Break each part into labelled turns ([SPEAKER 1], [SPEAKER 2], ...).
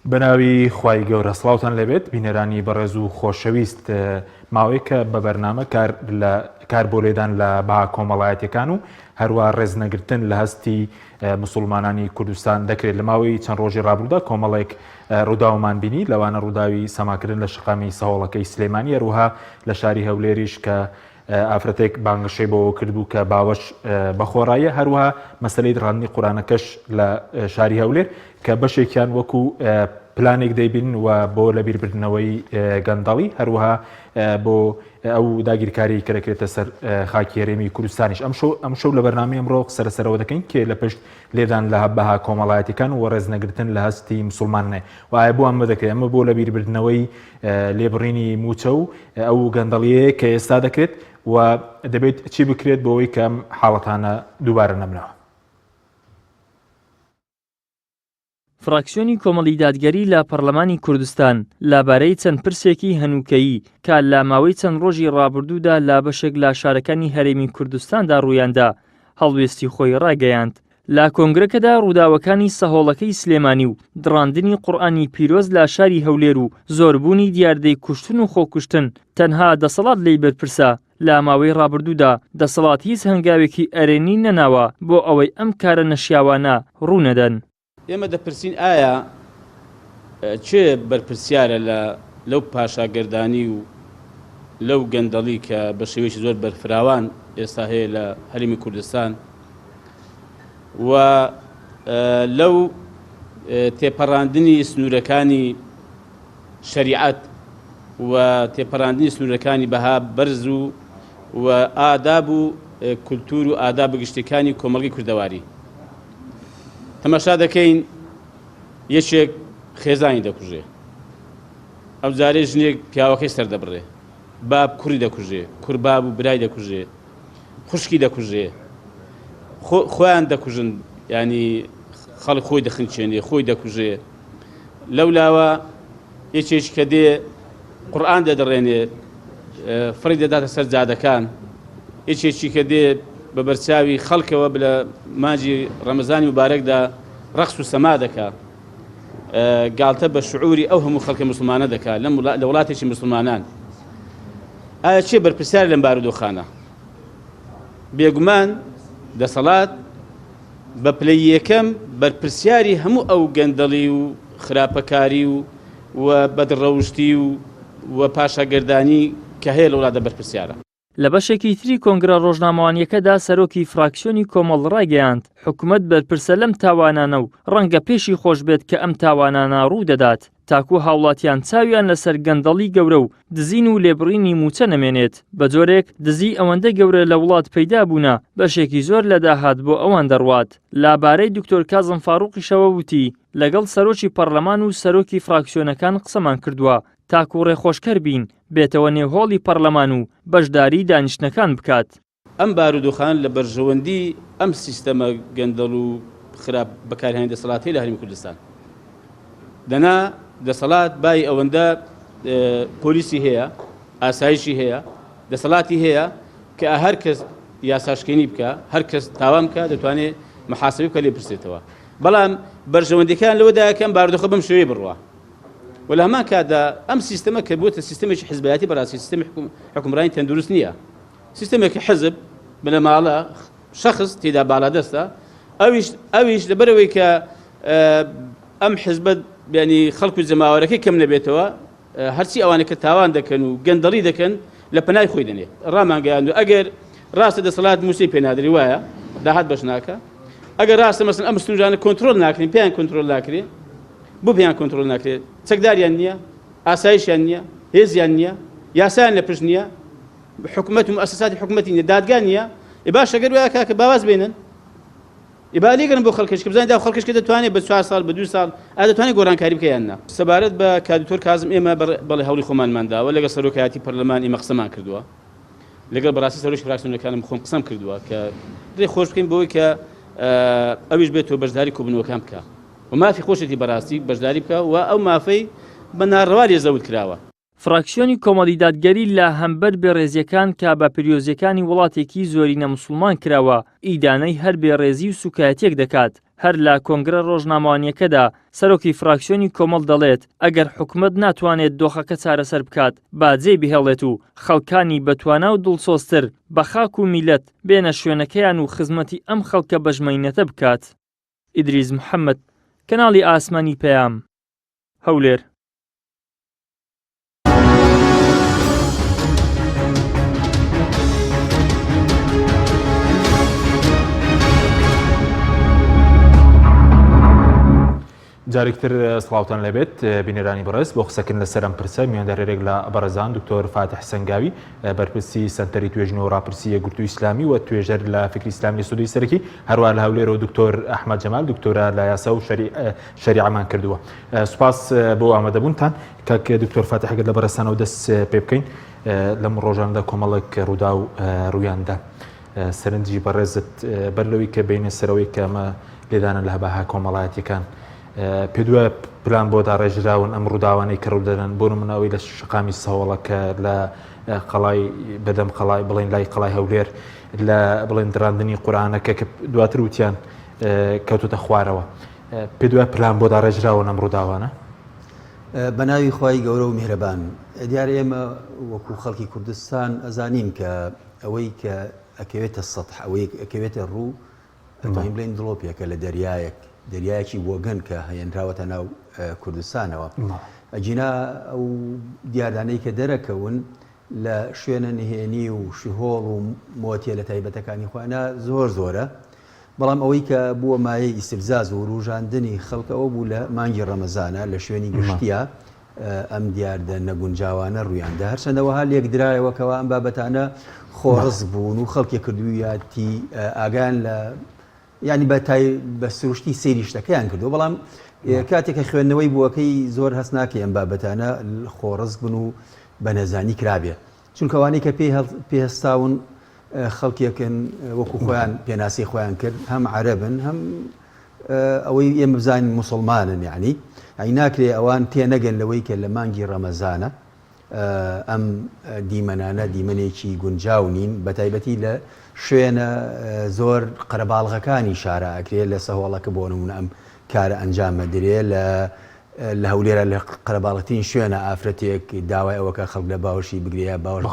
[SPEAKER 1] بەناوی خوای گەورە سڵاوتان لەبێت بینەرانی بەڕێز و خۆشەویست ماوەی کە بە بەرنامە کار بۆ لێدان لە بەها کۆمەڵایەتەکان و هەروە ڕێزنەگرتن لە هەستی مسلمانانی کوردستان دەکرێت لە ماوەی چەند ڕۆژی ڕابردوودا کۆمەڵێک ڕووداومان بینی لەوانە ڕووداوی سەماکردن لە شقامی سەهۆڵەکەی سلێمانی هەروها لە شاری هەولێریش کە ئافرەتێک بانگشەی بۆ کردبوو کە باوەش بەخۆڕایە هەروها مەسلەی ڕاندنی قورآنەکەش لە شاری هەولێر کە بەشێکیان وەکو پلانێک دەیبین و بۆ لەبیربردنەوەی گەندەڵی هەروها بۆ ئەو داگیرکاری کەرەکرێتە سەر خاکی هەرێمی کوردستانیش ئەم شەو لە بەرنامەی ئەمڕۆ سەرەوە دەکەین کێ لە پشت لێدان لە بەها کۆمەڵایەتەکان و ڕێزنەگرتن لە هەستی مسلمانێ وایە بۆ ئەمە دەکرێت ئەمە بۆ لەبیربردنەوەی لێبڕینی موچە و ئەو گەندەڵیەیە کە ئێستا دەکرێت و دەبێت چی بکرێت بۆەوەی کە ئەم حاڵەتانە دووبارە نەبنەوە.
[SPEAKER 2] فراکسیۆنی کۆمەڵی دادگەری لە پەرلەمانی کوردستان لەبارەی چەند پرسێکی هەنووکەیی کە لە ماوەی چەند ڕۆژی ڕابردوودا لە بەشێک لە شارەکانی هەرێمی کوردستاندا ڕوویاندا هەڵوێستی خۆی ڕاگەیاند. لە کۆنگرەکەدا ڕووداوەکانی سەهۆڵەکەی سلێمانی و دڕاندنی قورئانی پیرۆز لە شاری هەولێر و زۆربوونی دیاردەی کوشتن و خۆکوشتن تەنها دەسەڵات لی بەرپرسە لە ماوەی ڕابردوودا دەسەڵات هیچ هەنگاوێکی ئەرێنی نەناوە بۆ ئەوەی ئەم کارە نەشیاوانە ڕوونەدەن.
[SPEAKER 3] ئێمە دەپرسین ئایا چێ بەرپرسیارە لەو پاشاگەردانی و لەو گەندەڵی کە بە شێوەیەکی زۆر بەرفراوان ئێستا هەیە لە هەرێمی کوردستان و لەو تێپەڕاندنی سنوورەکانی شەریعەت و تێپەڕاندنی سنوورەکانی بەها بەرز و ئاداب و کولتور و ئاداب گشتەکانی کۆمەڵگەی کوردەواری. تەماشا دەکەین یەکێک خێزانی دەکوژێ، ئەو جارێ ژنێک پیاوەکەی سەردەبڕێ، باب کوڕی دەکوژێ، کوڕ باب و برای دەکوژێ، خوشکی دەکوژێ، خۆیان دەکوژن، ینی خەڵک خۆی دەخنچێنێ، خۆی دەکوژێ. لەولاوە یەکێک کە دێ قورئان دەدەڕێنێ، فڕی دەداتە سەر جادەکان، یەکێکی کە دێ بە بەرچاوی خەڵکەوە لە ماجی ڕەمەزانی مبارەکدا ڕەقس و سەما دەکا، گاڵتە بە شعوری ئەو هەموو خەڵکی مسلمانە دەکات لە وڵاتێکی مسلمانان. ئایا چێ بەرپرسیار لەم بارودۆخانە؟ بێگومان دەسەڵات بە پلەی یەکەم بەرپرسیاری هەموو ئەو گەندەڵی و خراپەکاری و بەدڕەوشتی و پاشاگەردانی کە هەیە لە وڵاتە بەرپرسیارە.
[SPEAKER 2] لە بەشێکی تری کۆنگرە ڕۆژنامەوانیەکەدا سەرۆکی فراکسیۆنی کۆمەڵ ڕاگەیاند حکوومەت بەرپرسە لەم تاوانانە و ڕەنگە پێشی خۆش بێت کە ئەم تاوانانە ڕوو دەدات تاکو هاوڵاتیان چاویان لەسەر گەندەڵی گەورە و دزین و لێبڕینی موچە نەمێنێت. بە جۆرێک دزی ئەوەندە گەورە لە وڵات پەیدا بوونە بەشێکی زۆر لە داهات بۆ ئەوان دەڕوات. لەبارەی دکتۆر کازم فاروقیشەوە وتی لەگەڵ سەرۆکی پەرلەمان و سەرۆکی فراکسیۆنەکان قسەمان کردووە تاکو ڕێخۆشکەر بین بێتەوە نێوهۆڵی پەرلەمان و بەشداری دانیشتەکان بکات.
[SPEAKER 3] ئەم بارودۆخان لە بەرژەوەندی ئەم سیستەمە گەندەڵ و خراپ بەکارهێنانی دەسەڵاتی لە هەرێمی کوردستان دەنا دەسەڵات بای ئەوەندە پۆلیسی هەیە، ئاسایشی هەیە، دەسەڵاتی هەیە کە هەر کەس یاساشکێنی بکە، هەر کەس تاوان بکە دەتوانێت محاسبەی بکە لێ پرسێتەوە. بەڵام بەرژەوەندیەکان لەوەدایە کەم بارودۆخە بەم شێوەیە بڕوە. ولا هەمان کادا ئەم سیستەمە کە بووتە سیستەمێکی حزبایەتی بەڕاستی سیستەمی حکومڕانی تەندروست نییە. سیستەمێکی حزب بنە ماڵە شەخص تێدا باڵادەستە، ئەویش لەبەرەوەی کە ئەم حزبە ینی خەڵک و جەماوەرەکەی کەم نەبێتەوە هەرچی ئەوانە کە تاوان دەکەن و گەندەڵی دەکەن لە پەنای خۆی دەنێ ڕامانگەیاند و ئەگەر ڕاستە دەسەڵات موسەی پێنادری وایە داهات بەش ناکە، ئەگەر ڕاستە مەسەڵەن ئەم سنوورانە کۆنتڕۆل ناکرین پێیان کۆنتڕۆل ناکرێت بۆ پێیان کۆنتڕۆل ناکرێت، چەکداریان نییە، ئاسایشیان نییە، هێزیان نییە، یاسایان لە پشت نییە، حکوومەت و مؤسساتی حکوومەتی نییە، دادگان نییە، باش ئەگەر وایە کاکە باواز بێنن ئیبالێگەن بۆ خەڵکش کە بزانین خەڵکشکە دەتوانێت بە 4 ساڵ بە 2 ساڵ دەتوانێت گۆڕانکاری بکەیان نا. سەبارەت بە کادکتۆر کازم ئێمە بەڵێ هەوڵی خۆمانمانداوە لەگەڵ سەرۆکایەتی پەرلەمان ئێمە قسەمان کردووە، لەگەڵ بەڕاستی سەرۆکی فراکسیۆنەکانم خۆم قسەم کردووە کە دێ خۆش بکەین بۆی کە ئەویش بێتەوە بەشداری کۆبنەوەکان بکە و مافی خۆشێتی بەڕاستی بەشداری بکە و ئەو مافەی بە ناڕەوا لێزەوت کراوە.
[SPEAKER 2] فراکسیۆنی کۆمەڵی دادگەری لە هەمبەر بێڕێزیەکان کە بە پیرۆزیەکانی وڵاتێکی زۆرینە موسڵمان کراوە ئیدانەی هەر بێڕێزی و سوکایەتێک دەکات. هەر لە کۆنگرە ڕۆژنامەوانیەکەدا سەرۆکی فراکسیۆنی کۆمەڵ دەڵێت ئەگەر حکومت ناتوانێت دۆخەکە چارەسەر بکات باجێ بهێڵێت و خەڵکانی بەتوانا و دڵسۆزتر بە خاک و میلەت بێنە شوێنەکەیان و خزمەتی ئەم خەڵکە بەژمەینەتە بکات. ئیدریس محەممەد، کەناڵی ئاسمانی پەیام، هەولێر.
[SPEAKER 1] جارێکتر سڵاوتان لەبێت بینێرانی بەڕێز بۆ قسەکردن لەسەر ئەم پرسە میواندارێک لە بەڕێزان دکتۆر فاتح سەنگاوی بەرپرسی سەنتەری توێژنەوە و ڕاپرسی یەکگرتووی ئیسلامی و توێژەر لە فکری ئیسلامی سوودی سەرەکی هەروە لە هەولێرەوە دکتۆر ئەحمەد جەمال دکتۆرە لە یاسا و شەریعەمان کردووە. سوپاس بۆ ئامادەبوونتان. کاک دکتۆر فاتح ئەگەر لە بەڕێستانەوە دەست پێ بکەین لەم ڕۆژانەدا کۆمەڵێک ڕوودا و ڕوویاندا سەرنجی بەڕێزت بەر لەوەی کە بینە سەرەوەی کە ئەمە لێدانە لە هەباها کۆمەڵایەتیەکان پێ دووە پلان بۆ داڕێژراون ئەم ڕووداوانەی کە ڕوودەدەن بۆ نمونەوەی لە شقامی سەوڵەکە لە قەڵای بەدەم قەڵای بڵێن لای قەڵای هەولێر لە بڵێن دراندنی قورئانەکە کە دواتر وتیان کەوتوتە خوارەوە پێ دووە پلان بۆ داڕێژراون ئەم ڕووداوانە.
[SPEAKER 4] بە ناوی خوای گەورە و میهرەبان دیارە ئێمە وەکو خەڵکی کوردستان ئەزانین کە ئەوەی کە ئەکەوێتە سەطح ئەوەی ئەکەوێتە ڕوو ئەتوانین بڵێن دڵۆپیەکە لە دەریایەکی وەگەن کە هەیەنراوەتە ناو کوردستانەوە ئەجینا ئەو دیاردانەی کە دەرەکەون لە شوێنە نهێنی و شهۆڵ و مۆتیە لە تایبەتەکانی خوانە زۆرە بەڵام ئەوەی کە بووە مایەی ئیسرزاز و ڕوژاندنی خەڵکەوە بوو لە مانگی ڕەمەزانە لە شوێنی گشتیە ئەم دیاردە نەگونجاوانە ڕوویاندا هەرچەندەوەها لێک درایەوەکەوە ئەم بابەتانە خۆڕز بوون و خەڵکی کردوویەتی ئاگان لە ینی بە سروشتی سەیری شتەکەیان کردو بەڵام کاتێکە خوێندنەوەی بووەکەی زۆر هەست ناکە ئەم بابەتانە خۆڕز بن و بە نەزانی کرابێ چونکەوانەی کە پێهێستاون خەڵکێکن وەکو خۆیان پێناسی خۆیان کرد هەم عەرەبن هەم ئەوەی ئێمە بزانین موسڵمانن یعنی ناکرێ ئەوان تێنەگەن لەوەی کە لە مانگی ڕەمەزانە ئەم دیمەنانە دیمەنێکی گونجاو نین بە تایبەتی لە شوێنە زۆر قەرەباڵغەکانی شارە ئەکرێت لە سەهۆڵەکە بۆ نمونە ئەم کارە ئەنجامە درێ لە هەولێرە لە قەرەباڵغترین شوێنە ئافرەتێک داوای ئەوەکە خەڵک لە باوەشی بگرێ باوەش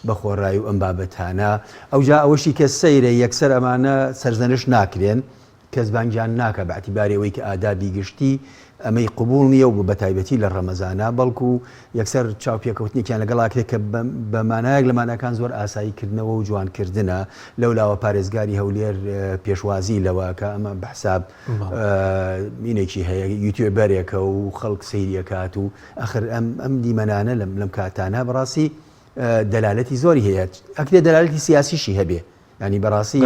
[SPEAKER 4] بە خۆڕایی و ئەم بابەتانە ئەوجا ئەوەشی کە سەیرە یەکسەر ئەمانە سەرزەنش ناکرێن کەس بانگیان ناکە بە اعتیباری ئەوەی کە ئادابی گشتی ئەمەی قبول نییە و بە تایبەتی لە ڕەمەزانە بەڵکو یەکسەر چاوپێکەوتنێکیان لەگەڵاکرێت کە بە مانایەک لە مانەکان زۆر ئاساییکردنەوە و جوانکردنە لەولاوە پارێزگاری هەولێر پێشوازی لەوەکە ئەمە بەحساب مینێکی هەیە یوتیوبەرێکە و خەڵک سەیریەکات و ئەخر ئەم دیمەنانە لەم کاتانە بەڕاستی دەلالەتی زۆری هەیە ئەکرێ دەلالەتی سیاسیشی هەبێ ینی بەڕاستی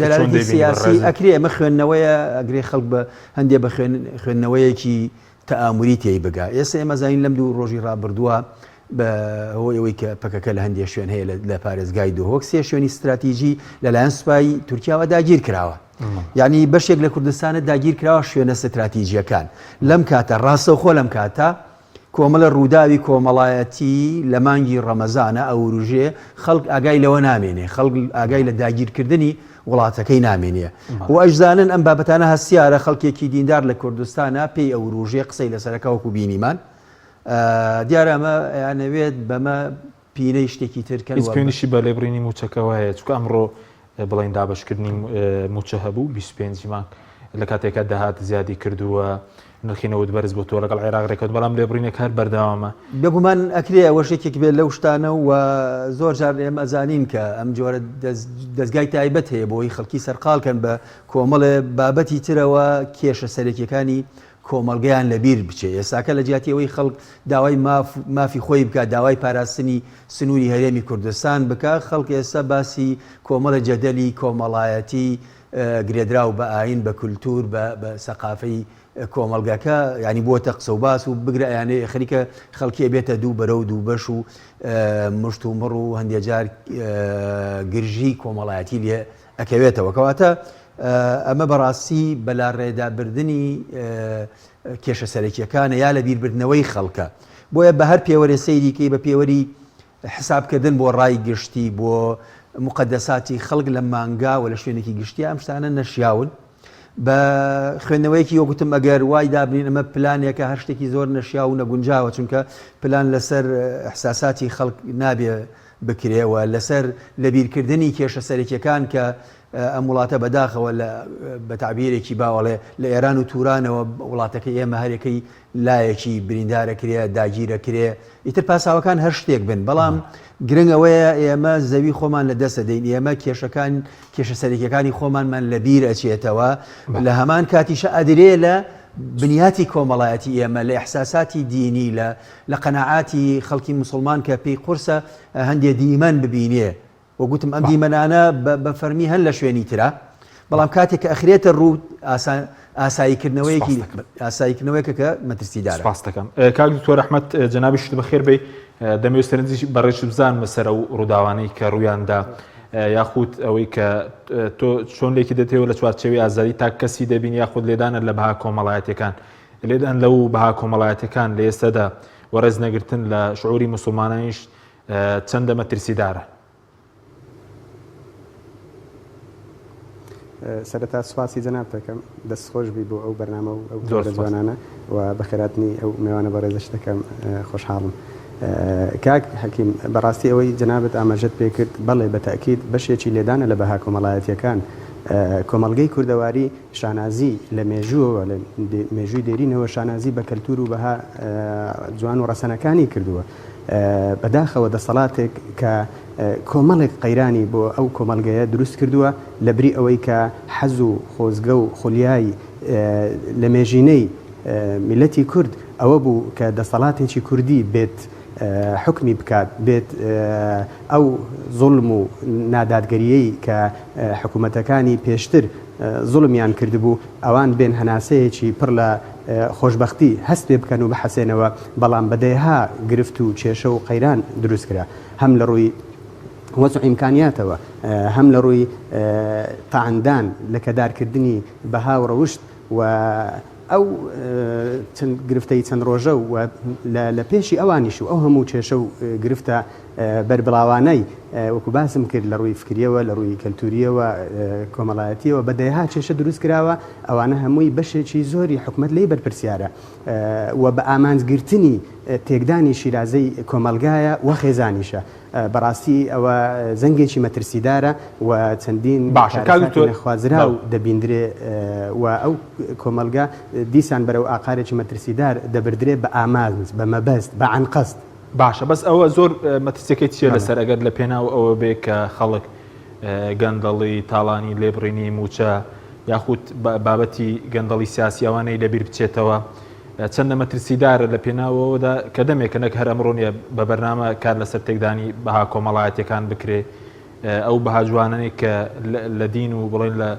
[SPEAKER 4] دەلالەتی سیاسی ئەکرێ ئەمە خوێندنەوەیە ئەگرێ خەڵک بە هەندێک بە خوێندنەوەیەکی تەئاموری تێی بگا ئێستا ئێمە زانین لەم دوو ڕۆژی ڕابردووە بە ئەوەی کە پەکەکە لە هەندێک شوێن هەیە لە پارێزگای دووهۆک سێ شوێنی استراتیژی لەلایەن سوپای تورکیاوە داگیر کراوە یعنی بەشێک لە کوردستانە داگیر کراوە شوێنە استراتیژیەکان لەم کاتە ڕاستەوخۆ لەم کاتە کۆمەڵە ڕووداوی کۆمەڵایەتی لە مانگی ڕەمەزانە ئەو ڕژێ خەڵک ئاگای لەوە نامێنێ خەڵک ئاگای لە داگیرکردنی وڵاتەکەی نامێنێ و ئەجزانن ئەم بابەتانە هەستیارە خەڵکێکی دیندار لە کوردستانە پێی ئەو ڕژێ قسەی لەسەرەکە وەکو بینیمان دیارە ئەمە یانەوێت بەمە پینەی شتێکی ترکەن
[SPEAKER 1] هیچ پێنیشی بە لێبڕینی موچەکەەوە هەیە چکە ئەمڕۆ بڵین دابشکردنی موچە هەبوو 25 مانگ لە کاتێکە داهات زیادی کردووە نرخینەوە بەرز بۆ تۆ لەگەڵ عێراق ڕێکەوت بەڵام لێبڕینێک هەر بەردەوامە
[SPEAKER 4] بێگومان ئەکرێ ئەوە شتێک بێت لەو شتانە و زۆر جار ئێمە ئەزانین کە ئەم جۆرە دەستگای تایبەت هەیە بۆی خەڵکی سەرقاڵکەن بە کۆمەڵێ بابەتی ترەوە کێشە سەرەکیەکانی کۆمەڵگەیان لەبیر بچێ ئێستاکە لە جیاتیەوەی خەڵک داوای مافی خۆی بکات داوای پاراستنی سنووری هەرێمی کوردستان بکە خەڵک ئێستا باسی کۆمەڵە جەدەلی کۆمەڵایەتی گرێدرا و بە ئاین بە کولتور بە سەقافەی کۆمەلگاکە ینی بۆتە قسە و باس و بگرە یانێ خەریکە خەڵکی بێتە دوو بەرە و دوو بەش و مشت و مڕ و هەندێک جار گرژی کۆمەڵایەتی لێ ئەکەوێتەوە کەواتە ئەمە بەڕاستی بەلا ڕێدابردنی کێشە سەرەکیەکانە یا لە بیربردنەوەی خەڵکە بۆیە بە هەر پێوەرە سەیریکەی بە پێوەری حسابکردن بۆ ڕای گشتی بۆ مقدساتی خەڵک لە مانگا و لە شوێنێکی گشتی ئەم شتانە نەشیاون بە خوێندنەوەیکی وەگوتم ئەگەر وای دابنین ئەمە پلانێکە هەر شتێکی زۆر نەشیا و نەگونجاوە چونکە پلان لەسەر احساساتی خەڵک نابێ بکرێەوە لەسەر لە بیرکردنی کێشە سەرەکیەکان کە ئەم وڵاتە بەداخەوە بە تعبیرێکی باوەڵێ لە ئێران و تورانەوە وڵاتەکە ئێمە هەرێکەی لایەکی بریندارە کرێ داگیرە کرێ ئیتر پاساوەکان هەر شتێک بن بەڵام گرنگەوەیە ئێمە زەوی خۆمان لە دەستە دەین ئێمە کێشە سەرەکیەکانی خۆمانمان لە بیر ئەچێتەوە لە هەمان کاتیشە ئەدرێ لە بنیاتی کۆمەڵایەتی ئێمە لە ئەحساساتی دینی لە قەنەعاتی خەڵکی موسڵمان کە پێی قورسە هەندێک دیمەن ببینێ وەگوتم ئەم دیمەنانە بە فەرمی هەن لە شوێنی ترە بەڵام کاتێک کە ئەخرێتە ڕوو ئاساییکردنەوەیەکی کە مەترسیدارە.
[SPEAKER 1] سپاس دەکەم کاک دکتۆر ئەحمەد جەنابی شت بەخێر بێ دەمەوێت سەرنجی بەڕێژ بزان مەسەرە و ڕووداوانەی کە ڕوویاندا یاخود ئەوەی کە تۆ چۆن لێکی دەتێەوە لە چوارچەوەی ئازادی تا کەسی دەبین یاخود لێدانە لە بەها کۆمەڵایەتەکان لێدان لەو بەها کۆمەڵایەتەکان لە ئێستادا وەڕێز نەگرتن لە شعوری موسڵمانانیش چەندە مەترسیدارە.
[SPEAKER 5] سەرەتا سوپاسی جەناب دەکەم دەستخۆش بی بۆ ئەو بەرنامە و ئەو جوانانە و بەخێراتنی ئەو میوانە بەڕێزش دەکەم خۆشحاڵم. کاک حەکیم بەڕاستی ئەوەی جەنابەت ئاماژەت پێ کرد بەڵێ بە تاکید بەشێکی لێدانە لە بەها کۆمەڵایەتیەکان کۆمەڵگەی کوردەواری شانازی لە مێژووەوە لە مێژووی دێرینەوە شانازی بە کەلتور و بەها جوان و ڕەسەنەکانی کردووە بەداخەوە دەسەڵاتێک کە کۆمەڵێک قەیرانی بۆ ئەو کۆمەلگەیە دروست کردووە لە بری ئەوەی کە حەز و خۆزگە و خولیای لە مێژینەی میلەتی کورد ئەوە بوو کە دەسەڵاتێکی کوردی بێت حکمی بکات بێت ئەو زوڵم و نادادگەریەی کە حکوومەتەکانی پێشتر زوڵمیان کردبوو ئەوان بێن هەناسەیەکی پڕ لە خۆشببختی هەست پێ بکەن و بەحەسێنەوە بەڵام بەدەیها گرفت و کێشە و قەیران دروست کرا هەم لە ڕووی وەزع ئیمکانیاتەوە هەم لە ڕووی تاعاندان لە کەدارکردنی بەها و ڕەوشت و ئەو گرفتەی چەند ڕۆژە و لە پێشی ئەوانیش و ئەو هەموو کێشە و گرفتە بەربڵاوانەی وەکو باسم کرد لە ڕووی فکریەوە لە ڕووی کەلتوریەوە کۆمەڵایەتیەوە بەدەیها کێشە دروست کراوە ئەوانە هەمووی بەشێکی زۆری حکومت لی بەرپرسیارە و بە ئامانجگرتنی تێکدانی شیرازەی کۆمەلگایە و خێزانیشە بەڕاستی ئەوە زەنگێکی مەترسیدارە و چەندین خوازرا و دەبیندرێ و ئەو کۆمەلگا دیسان بەرەو ئاقارێکی مەترسیدار دەبردرێ بە ئامانج بە مەبەست بە عنقەست.
[SPEAKER 1] باشە بەس ئەوە زۆر مەترسیەکەی چیە لەسەر ئەگەر لە پێناو ئەوە بێ کە خەڵک گەندەڵی تاڵانی لێبڕینی موچە یاخود بابەتی گەندەڵی سیاسیەوانەی لەبیر بچێتەوە چەندە مەترسیدارە لە پێناوەوەدا کە دەمێکە نەک هەر ئەمڕۆنیە بە بەرنامە کار لەسەر تێکدانی بەها کۆمەڵایەتەکان بکرێ ئەو بەها جوانانێک کە لە دین و بڵێن لە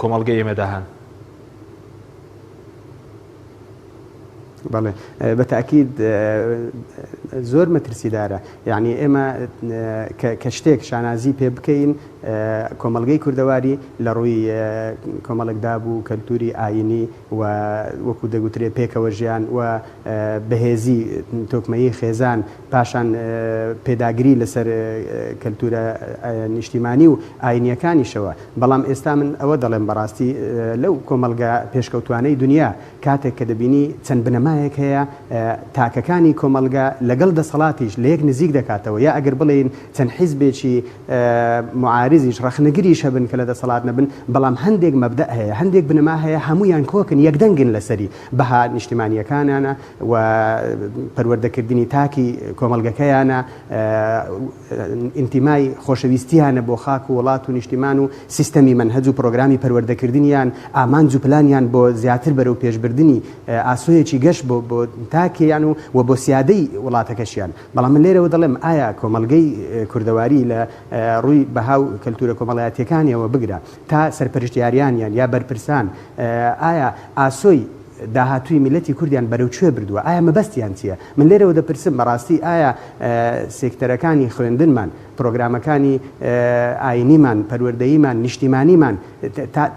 [SPEAKER 1] کۆمەڵگەی ئێمەداهان.
[SPEAKER 5] بەڵێ بەتاکید زۆر مەترسیدارە یعنی ئێمە کە شتێک شانازی پێ بکەین کۆمەڵگەی کوردەواری لە ڕووی کۆمەڵێکدا بوو کەلتوری ئاینی و وەکو دەگوترێت پێکەوە ژیان و بەهێزی تۆکمەیی خێزان پاشان پێداگری لەسەر کەلتورە نیشتیمانی و ئاینیەکانیشەوە بەڵام ئێستا من ئەوە دەڵێم بەڕاستی لەو کۆمەلگا پێشکەوتوانەی دنیا کاتێک کە دەبینی چەند بنەمایەک هەیە تاکەکانی کۆمەلگا لەگەڵ دەسەڵاتیش لە یەک نزیک دەکاتەوە یا ئەگەر بڵێن چەند حیزبێکی معارزیش ڕەخنەگریش هەبن کە لە دەسەڵات نەبن بەڵام هەندێک مەبدە هەیە هەندێک بنەما هەیە هەمویان کۆکن یەکدەنگن لەسەری بەها نیشتیمانیەکانانە و پەروەردەکردنی تاکی کۆمەلگەکەیانە ئینتیمای خۆشەویستیانە بۆ خاک و وڵات و نیشتیمان و سیستەمی منهەج و پرۆگرامی پەروەردەکردنیان ئامانج و پلانیان بۆ زیاتر بەرەو پێشبردننی ئاسۆیەکی گەشت بۆ تاکیان و بۆ سیادەی وڵاتەکەشیان بەڵام من لێرەوە دەڵێم ئایا کۆمەلگەی کوردەواری لە ڕووی بەها و کەلتورە کۆمەڵایەتیەکانیەوە بگرە تا سەرپەرشتیاریانیان یا بەرپرسان ئایا ئاسۆی داهاتوی میلەتی کوردیان بەرەو کوێ بردووە ئایا مەبەستیان چییە من لێرەوە دەپرسم بەڕاستی ئایا سێکتەرەکانی خوێندنمان پرۆگرامەکانی ئاینیمان پەروەردەییمان نیشتیمانیمان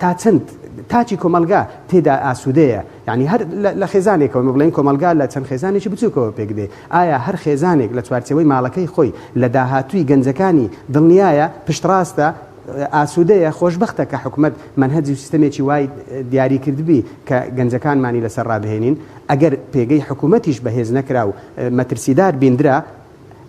[SPEAKER 5] تا چەند تاچی کۆمەلگا تێدا ئاسوودەیە یعنی هەر لە خێزانێکەوە بڵێن کۆمەلگا لە چەند خێزانێکی بچووکەوە پێک دێ ئایا هەر خێزانێک لە چوارچەوەی ماڵەکەی خۆی لە داهاتووی گەنجەکانی دڵنیایە پشتڕاستە ئاسوودەیە خۆشببختە کە حکوومەت منهەجی و سیستەمێکی وای دیاری کردبی کە گەنجەکانمانی لەسەر ڕابهێنین ئەگەر پێگەی حکوومەتیش بەهێز نەکرا و مەترسیدار بیندرا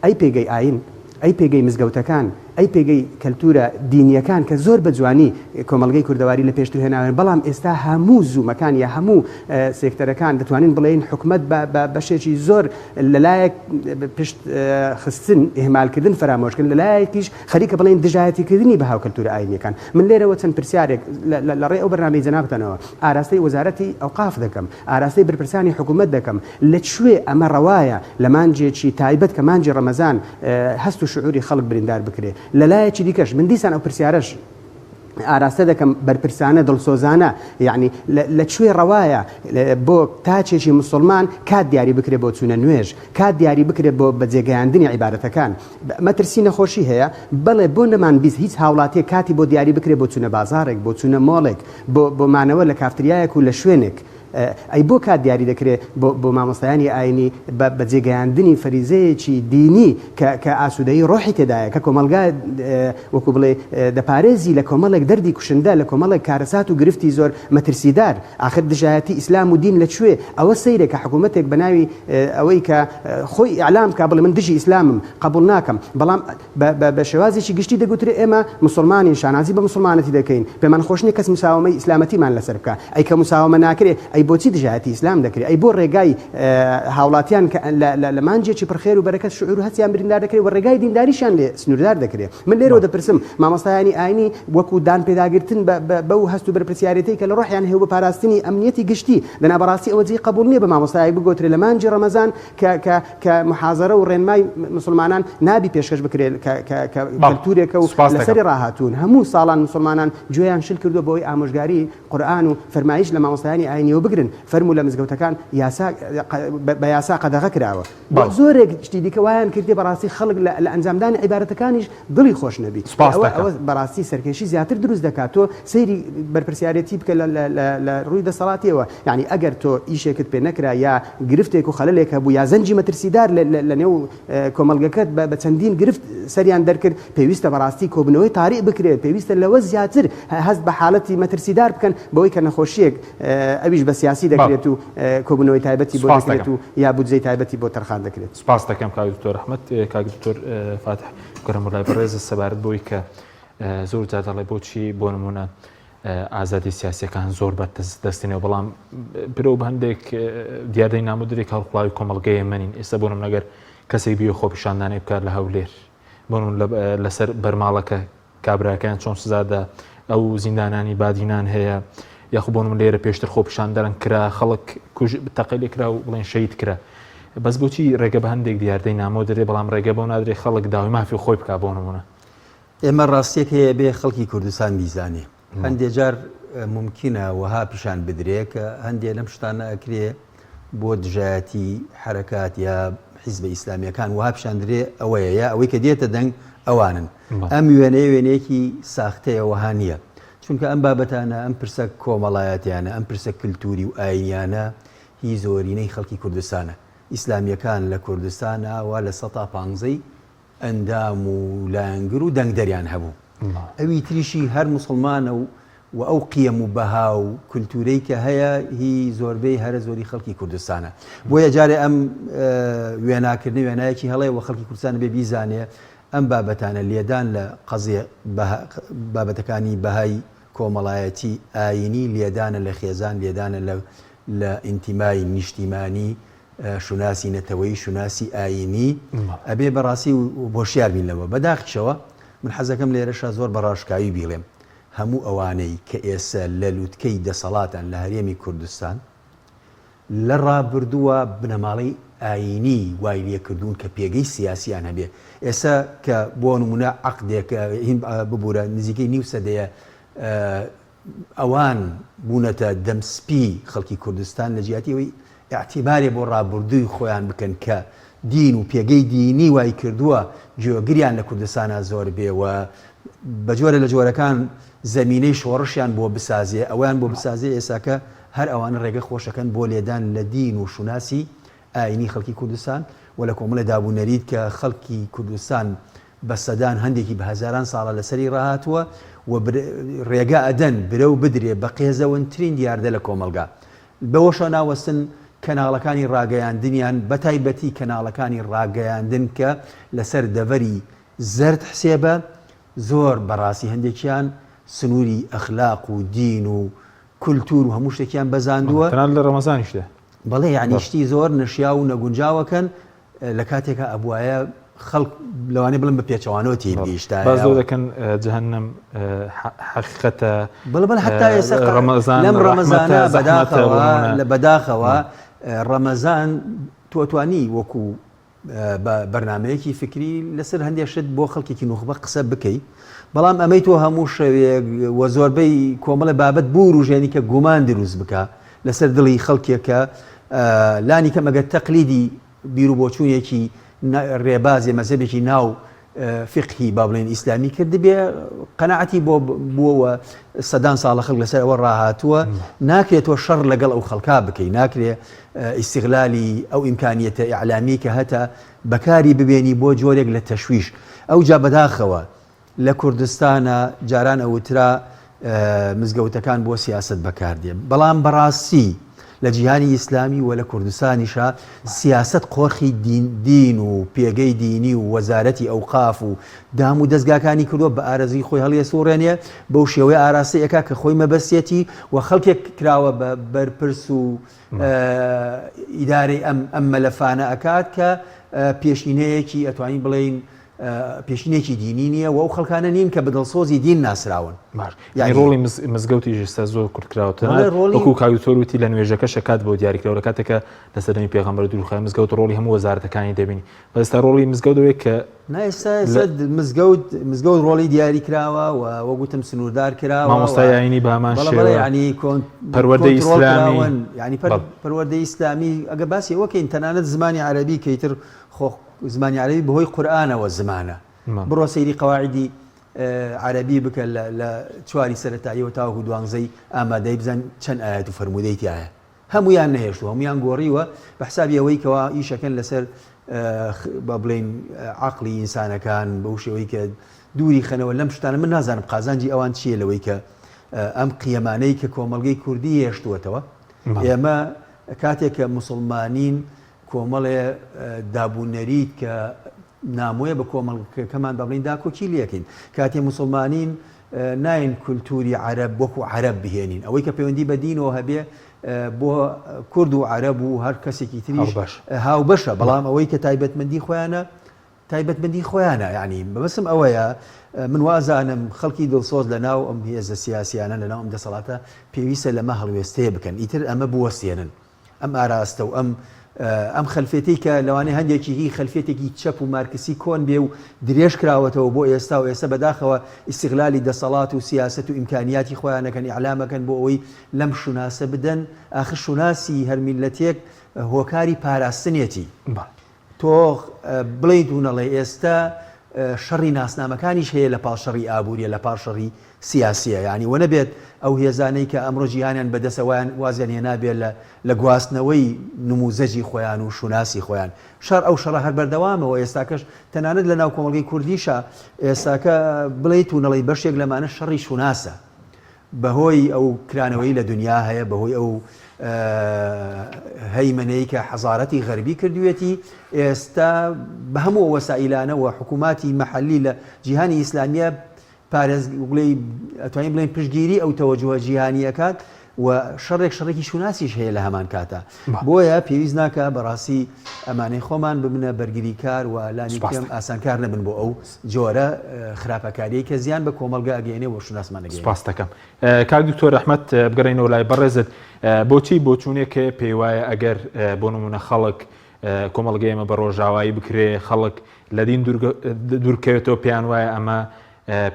[SPEAKER 5] ئەی پێگەی ئاین ئەی پێگەی مزگەوتەکان ئەی پێگەی کەلتورە دینیەکان کە زۆر بە جوانی کۆمەلگەی کوردەواری لە پێشتر هێناوێن بەڵام ئێستا هەموو زوومەکان یا هەموو سێکتەرەکان دەتوانین بڵێن حکوومەت بە بەشێکی زۆر لەلایەک پشت خستن ئێمالکردن فرامۆشکردن لەلایەکیش خەریکە بڵێن دژایەتیکردنی بە هاو کەلتورە ئاینیەکان من لێرەوە چەند پرسیارێک لە ڕێ ئەو بەرنامەی جەنابتانەوە ئاراستەی وەزارەتی ئەوقاف دەکەم ئاراستەی بەرپرسانی حکوومەت دەکەم لەکوێ ئەمە ڕەوایە لە مانجێکی تایبەت کە مانجی ڕەمەزان هەست و شعوری خەڵک بریندار بکرێ لەلایەکی دیکەش من دیسان ئەو پرسیارەش ئاراستە دەکەم بەرپرسانە دڵسۆزانە یعنی لەکوێ ڕەوایە بۆ تاچێکی مسلمان کات دیاری بکرێ بۆ چوونە نوێژ کات دیاری بکرێت بۆ بەجێگەیاندنی عیبارەتەکان مەترسی نەخۆشی هەیە بەڵێ بۆ نەمان بیست هیچ هاوڵاتێک کاتی بۆ دیاری بکرێت بۆ چوونە بازارێک بۆ چوونە مۆڵێک بۆ مانەوە لە کافتریایەک و لە شوێنێک ئەی بۆ کات دیاری دەکرێت بۆ مامۆستایانی ئاینی بە جێگەیاندنی فەریزەیەکی دینی کە ئاسوودەیی ڕۆحی تێدایە کە کۆمەلگا وەکو بڵێ دەپارێزی لە کۆمەڵێک دەردی کوشندە لە کۆمەڵێک کارەسات و گرفتی زۆر مەترسیدار آخر دژایەتی ئیسلام و دین لەکوێ ئەوە سەیرە کە حکوومەتێک بەناوی ئەوەی کە خۆی ئیعلام کا بڵێ من دژی ئیسلامم قبول ناکەم بەڵام بە شێوازێکی گشتی دەگوترێ ئێمە مسلمانین شانازی بە مسلمانەتی دەکەین پێمان خۆش نییە کەس مساومەی ئیسلامەتیمان لەسەر بکە ئەی کە مساومە ناکرێ ئەی بۆچی دژایەتی ئیسلام دەکرێت ئەی بۆ ڕێگای هاوڵاتیان لە مانجێکی پرخێر و بەرەکەت شعور و هەستیان بریندار دەکرێت و ڕێگای دینداریشان لێ سنووردار دەکرێت من لێرەوە دەپرسم مامۆستایانی ئاینی وەکو دان پێداگرتن بەو هەست و بەرپرسیارەتەی کە لە ڕۆحیان هەیە بە پاراستنی ئەمنیەتی گشتی دەنابەڕاستی ئەوە جێی قبول نییە بە مامۆستایی بگۆترێ لە مانجی ڕەمەزان کە محازەرە و ڕێنمای مسلمانان نابی پێشکەش بکرێت کە کەلتورێکە و لەسەری ڕاهاتوون هەموو ساڵان مسلمانان گوێیان شل کردو بۆی ئامۆژگاری قورئان و فەرمایش لە مامۆستایانی ئاینیەوە بگرن فەرموو لە مزگەوتەکان بە یاسا قەدەغە کراوە زۆرێک شتی دیکە وایان کردی بەڕاستی خەڵک لە ئەنجامدانی عیبارەتەکانیش دڵی خۆش نەبی ئەوە بەڕاستی سەرکێشی زیاتر دروست دەکات تۆ سەیری بەرپرسیارەتی بکە لە ڕووی دەسەڵاتیەوە یعنی ئەگەر تۆ ئیشێکت پێ نەکرا یا گرفتێک و خەلەلێک هەبوو یا زەنجی مەترسیدار لە نێو کۆمەلگەکەت بە چەندین گرفت سەریان دەرکرد پێویستە بەڕاستی کۆبنەوەی تاریع بکرێت پێویستە لەوە زیاتر هەست بە حاڵەتی مەترسیدار بکەن بەوەی کە نەخۆشیەک ئەویش بە سیاسی دەکرێت و کۆبنەوەی تایبەتی بۆ دەکرێت و یا بودجەی تایبەتی بۆ تەرخان دەکرێت
[SPEAKER 1] سپاس دەکەم کاک دکتۆر ئەحمەد کاک دکتۆر فاتح گەرم وڵای بەڕێز سەبارەت بۆی کە زۆر جار دەڵێ بۆچی بۆ نمونە ئازادی سیاسیەکان زۆر بەدەستێنەوە بەڵام برەو بە هەندێک دیاردەی نامودرێک هەڵقڵاوی کۆمەڵگەی ئێمەنین ئێستا بۆ نم لەگەر کەسێک بیە خۆپیشاندانەی بکات لە هەولێر بۆن لەسەر بەرماڵەکە کابراکان چۆن سزادا ئەو زیندانانی بادینان هەیە یاخو بۆ من لێرە پێشتر خۆپیشاندەرن کرا خەڵک تەقیلی کرا و بڵێن شەید کرا بەس بۆچی ڕێگە بە هەندێک دیاردەی نامۆ دەرێ بەڵام ڕێگە بۆ نادرێت خەڵک داوای مافی خۆی بک بۆ نمونە
[SPEAKER 4] ئێمە ڕاستیەک هەیە بێ خەڵکی کوردستان بیزانێ هەندێک جار ممکنە وەها پیشان بدرێت کە هەندێک لەم شتانە ئەکرێ بۆ دژایەتی حرەکات یا حیزبە ئیسلامیەکان وەها پیشاندرێ ئەوەیە یا ئەوەی کە دێتە دەنگ ئەوانن ئەم وێنەیەکی ساختەیە وەها نییە چونکە ئەم بابەتانە ئەم پرسە کۆمەڵایەتیانە ئەم پرسە کللتوری و ئاینیانە هی زۆرینەی خەڵکی کوردستانە ئیسلامیەکان لە کوردستانە وا لە 115 ئەندام و لایەنگر و دەنگدەریان هەبوو ئەوی تریشی هەر مسلمانە و ئەو قیەم و بەها و کولتورەی کە هەیە هی زۆربەی هەرە زۆری خەڵکی کوردستانە بۆیە جارێ ئەم وێناکردنی وێنایەکی هەڵەیە و خەڵکی کوردستان بێ بیزانێ ئەم بابەتانە لێدان لە قەزیە بابەتەکانی بەهای کۆمەڵایەتی ئاینی لێدانە لە خێزان لێدانە لە ئینتیمای نیشتیمانی شوناسی نەتەوەی شوناسی ئاینی ئەبێ بەڕاستی بۆشیار بینەوە بەداخیشەوە من حەزەکەم لێرەشە زۆر بەڕاشکاوی بیڵێم هەموو ئەوانەی کە ئێستا لە لووتکەی دەسەڵاتان لە هەرێمی کوردستان لە ڕابردووە بنەماڵی ئاینی وای لێکردوون کە پێگەی سیاسیان هەبێ ئێستا کە بۆ نمونە عەقدێک ببوورە نزیکەی نیو سەدەیە ئەوان بوونەتە دەمسپی خەڵکی کوردستان لە جیاتیەوەی اعتیبارێ بۆ ڕابردووی خۆیان بکەن کە دین و پێگەی دینی وای کردووە گوێگریان لە کوردستانە زۆر بێوە بە جۆرە لە جۆرەکان زەمینەی شۆڕشیان بۆ بسازێ ئەویان بۆ بسازێ ئێساکە هەر ئەوانە ڕێگە خۆشەکەن بۆ لێدان لە دین و شوناسی ئاینی خەڵکی کوردستان و لە کۆمەڵە دابوونەریت کە خەڵکی کوردستان بە سەدان هەندێکی بە هەزاران ساڵە لەسەری ڕاهاتووە و ڕێگە ئەدەن برە و بدرێ بە قێزەوەترین دیاردە لە کۆمەلگا بەوەشە ناوەستن کەناڵەکانی ڕاگەیاندنیان بە تایبەتی کەناڵەکانی ڕاگەیاندن کە لەسەر دەڤەری زەرد حسێبە زۆر بەڕاستی هەندێکیان سنووری ئەخلاق و دین و کولتور و هەموو شتێکیان بەزاندووە
[SPEAKER 1] تەنانەت لە ڕەمەزانیشدا
[SPEAKER 4] بەڵێ یعنیشتی زۆر نەشیا و نەگونجاوەکەن لە کاتێکە ئەبوایە خەڵک لەوانێ بڵم بە پێچەوانەوە تێگەیشتا
[SPEAKER 1] باز زۆر دەکەن جەهەنەم حەقیقەتە
[SPEAKER 4] بەڵێ حتا ئێستا لەم ڕەمەزانە بەداخەوە ڕەمەزان تۆتوانی وەکو بەرنمەیەکی فکری لەسەر هەندێک شت بۆ خەڵکێکی نوخبە قسە بکەیت بەڵام ئەمەی تۆ هەموو شەوێک وە زۆربەی کۆمەڵە بابەت بوو ڕژێنی کە گومان دروست بکە لەسەر دڵی خەڵکێکە لانی کە مەگە تەقلیدی بیر و بۆچوونێکی ڕێبازی مەزهبێکی ناو فقهی با بڵێن ئیسلامی کرد بێ قەناعەتی بووەوە سەدان ساڵە خەڵک لەسەر ئەوە ڕاهاتووە ناکرێتەوە شەڕ لەگەڵ ئەو خەڵکا بکەی ناکرێت ئیستیغلالی ئەو ئیمکانیەتە ئیعلامی کە هەتا بەکاری ببێنی بۆ جۆرێک لە تەشویش ئەو جا بەداخەوە لە کوردستانە جاران ئەوترا مزگەوتەکان بۆ سیاست بەکاردێن بەڵام بەڕاستی لە جیهانی ئیسلامی و لە کوردستانیشا سیاست قۆرخی دین و پێگەی دینی و وەزارەتی ئەوقاف و دام و دەستگاکانی کردووە بە ئارەزی خۆی هەڵیە سوڕێنێ بەو شێوەیە ئاراستەیەکە کە خۆی مەبەستێتی و خەڵکێک کراوە بە بەرپرس و ئیدارەی ئەم مەلەفانە ئەکات کە پێشینەیەکی ئەتوانین بڵێین پێشینێکی دینی نییە و ئەو خەڵکانە نین کە بەدڵسۆزی دین ناسراون
[SPEAKER 1] یعنی ڕۆڵی مزگەوتی ژستا زۆر کورتکراوەتە وەکو کاوتۆروتی لە نوێژەکە شکات بۆ دیاریکراوە لە کاتێکە لە سەردەمی پێغەمبەر دوورخای مزگەوت ڕۆڵی هەموو وەزارەتەکانی دەبینی بەستا ڕۆڵی مزگەوتەوەی کە
[SPEAKER 4] مزگەوت ڕۆڵی دیاری کراوە و وەگوتم سنووردار کراوە
[SPEAKER 1] مامۆستای ئاینی بەهامان شێوە
[SPEAKER 4] ینی
[SPEAKER 1] پەروەردەی ئیسلامی
[SPEAKER 4] ینی پەروەردەی ئیسلامی ئەگە باسی وەکەین تەنانەت زمانی عەرەبی کەیتر زمانی عەرەبی بەهۆی قورئانەوە زمانە بڕۆ سەیری قەواعیدی عەرەبی بکە لە چواری سەرەتاییەوە تاوەکو دوانزەی ئامادەی بزان چەند ئاەت و فەرموودەی تایە هەمویان نەهێشتووە هەمویان گۆڕیوە بە حسابی ئەوەی کەوا ئیشەکەن لەسەر بە بڵێن عەقڵی ئینسانەکان بەو شێوەی کە دووری خەنەوە لەم شتانە من نازانم قازانجی ئەوان چییە لەوەی کە ئەم قیەمانەی کە کۆمەڵگەی کوردی هێشتووەتەوە ئێمە کاتێک کە موسڵمانین کۆمەڵێ دابوونەریت کە نامۆیە بە کۆمەڵگەکەمان بە بڵین داکۆکی لەکەین کاتێ موسڵمانین ناین کولتوری عەرەب وەکو عەرەب بهێنین ئەوەی کە پەیوەندی بە دینەوە هەبێ بۆ کورد و عەرەب و هەر کەسێکی تریش هاو بەشە بەڵام ئەوەی کە تایبەتمەندی خۆیانە یعنی بەبەسم ئەوەیە من وازانم خەڵکی دڵسۆز لە ناو ئەم هێزە سیاسیانە لە ناو ئەم دەسەڵاتە پێویستە لەمە هەڵوێستەیە بکەن ئیتر ئەمە بوەستێنن ئەم ئاراستە و ئەم خەلفێتی کە لەوانەیە هەندێکی هی خەلفێتێکی چەپ و مارکسی کۆن بێ و درێژ کراوەتەوە بۆ ئێستا و ئێستا بەداخەوە ئیستیغلالی دەسەڵات و سیاست و ئیمکانیاتی خۆیانەکەن ئیعلامەکەن بۆ ئەوەی لەم شوناسە بدەن ئاخر شوناسی هەر میلەتێک هۆکاری پاراستنێتی تۆ بڵێیت و نەڵێ ئێستا شەڕی ناسنامەکانیش هەیە لە پاڵشەڕی ئابووریە لە پاڵشەڕی سیاسیە یعنی وە نەبێت ئەو هێزانەی کە ئەمڕۆ جیهانیان بەدەسەوەیان وازیان هێنابێت لە گواستنەوەی نموزەجی خۆیان و شوناسی خۆیان شەڕ ئەو شەڕە هەر بەردەوامەوە ئێستاکەش تەنانەت لە ناو کۆمەڵگەی کوردیشە ئێستاکە بڵێیت و نەڵێی بەشێک لەمانە شەڕی شوناسە بەهۆی ئەو کرانەوەی لە دنیا هەیە بەهۆی ئەو هەیمنەی کە حەزارەتی غەربی کردوێتی ئێستا بە هەموو وەسائلانەوە حکووماتی مەحەلی لە جیهانی ئیسلامیە ئەتوانین بڵێن پشتگیری ئەو تەوەجوهە جیهانیەکات و شەڕێکی شوناسیش هەیە لە هەمان کاتە بۆیە پێویست ناکە بەڕاستی ئەمانەی خۆمان ببنە بەرگری کار و لانی پێم ئاسانکار نەبن بۆ ئەو جۆرە خراپەکاریی کە زیان بە کۆمەلگا ئەگەێنێ و شوناسمانەگەێنێ.
[SPEAKER 1] سپاس دەکەم. کاک دکتۆر ئەحمەد بگەڕێنەوە لای بەڕێزت بۆچی بۆچوونێکە پێی وایە ئەگەر بۆ نمونە خەڵک کۆمەڵگەی ئێمە بە ڕۆژاوایی بکرێ خەڵک لە دین دوورکەوێتەوە پێیان وایە ئەمە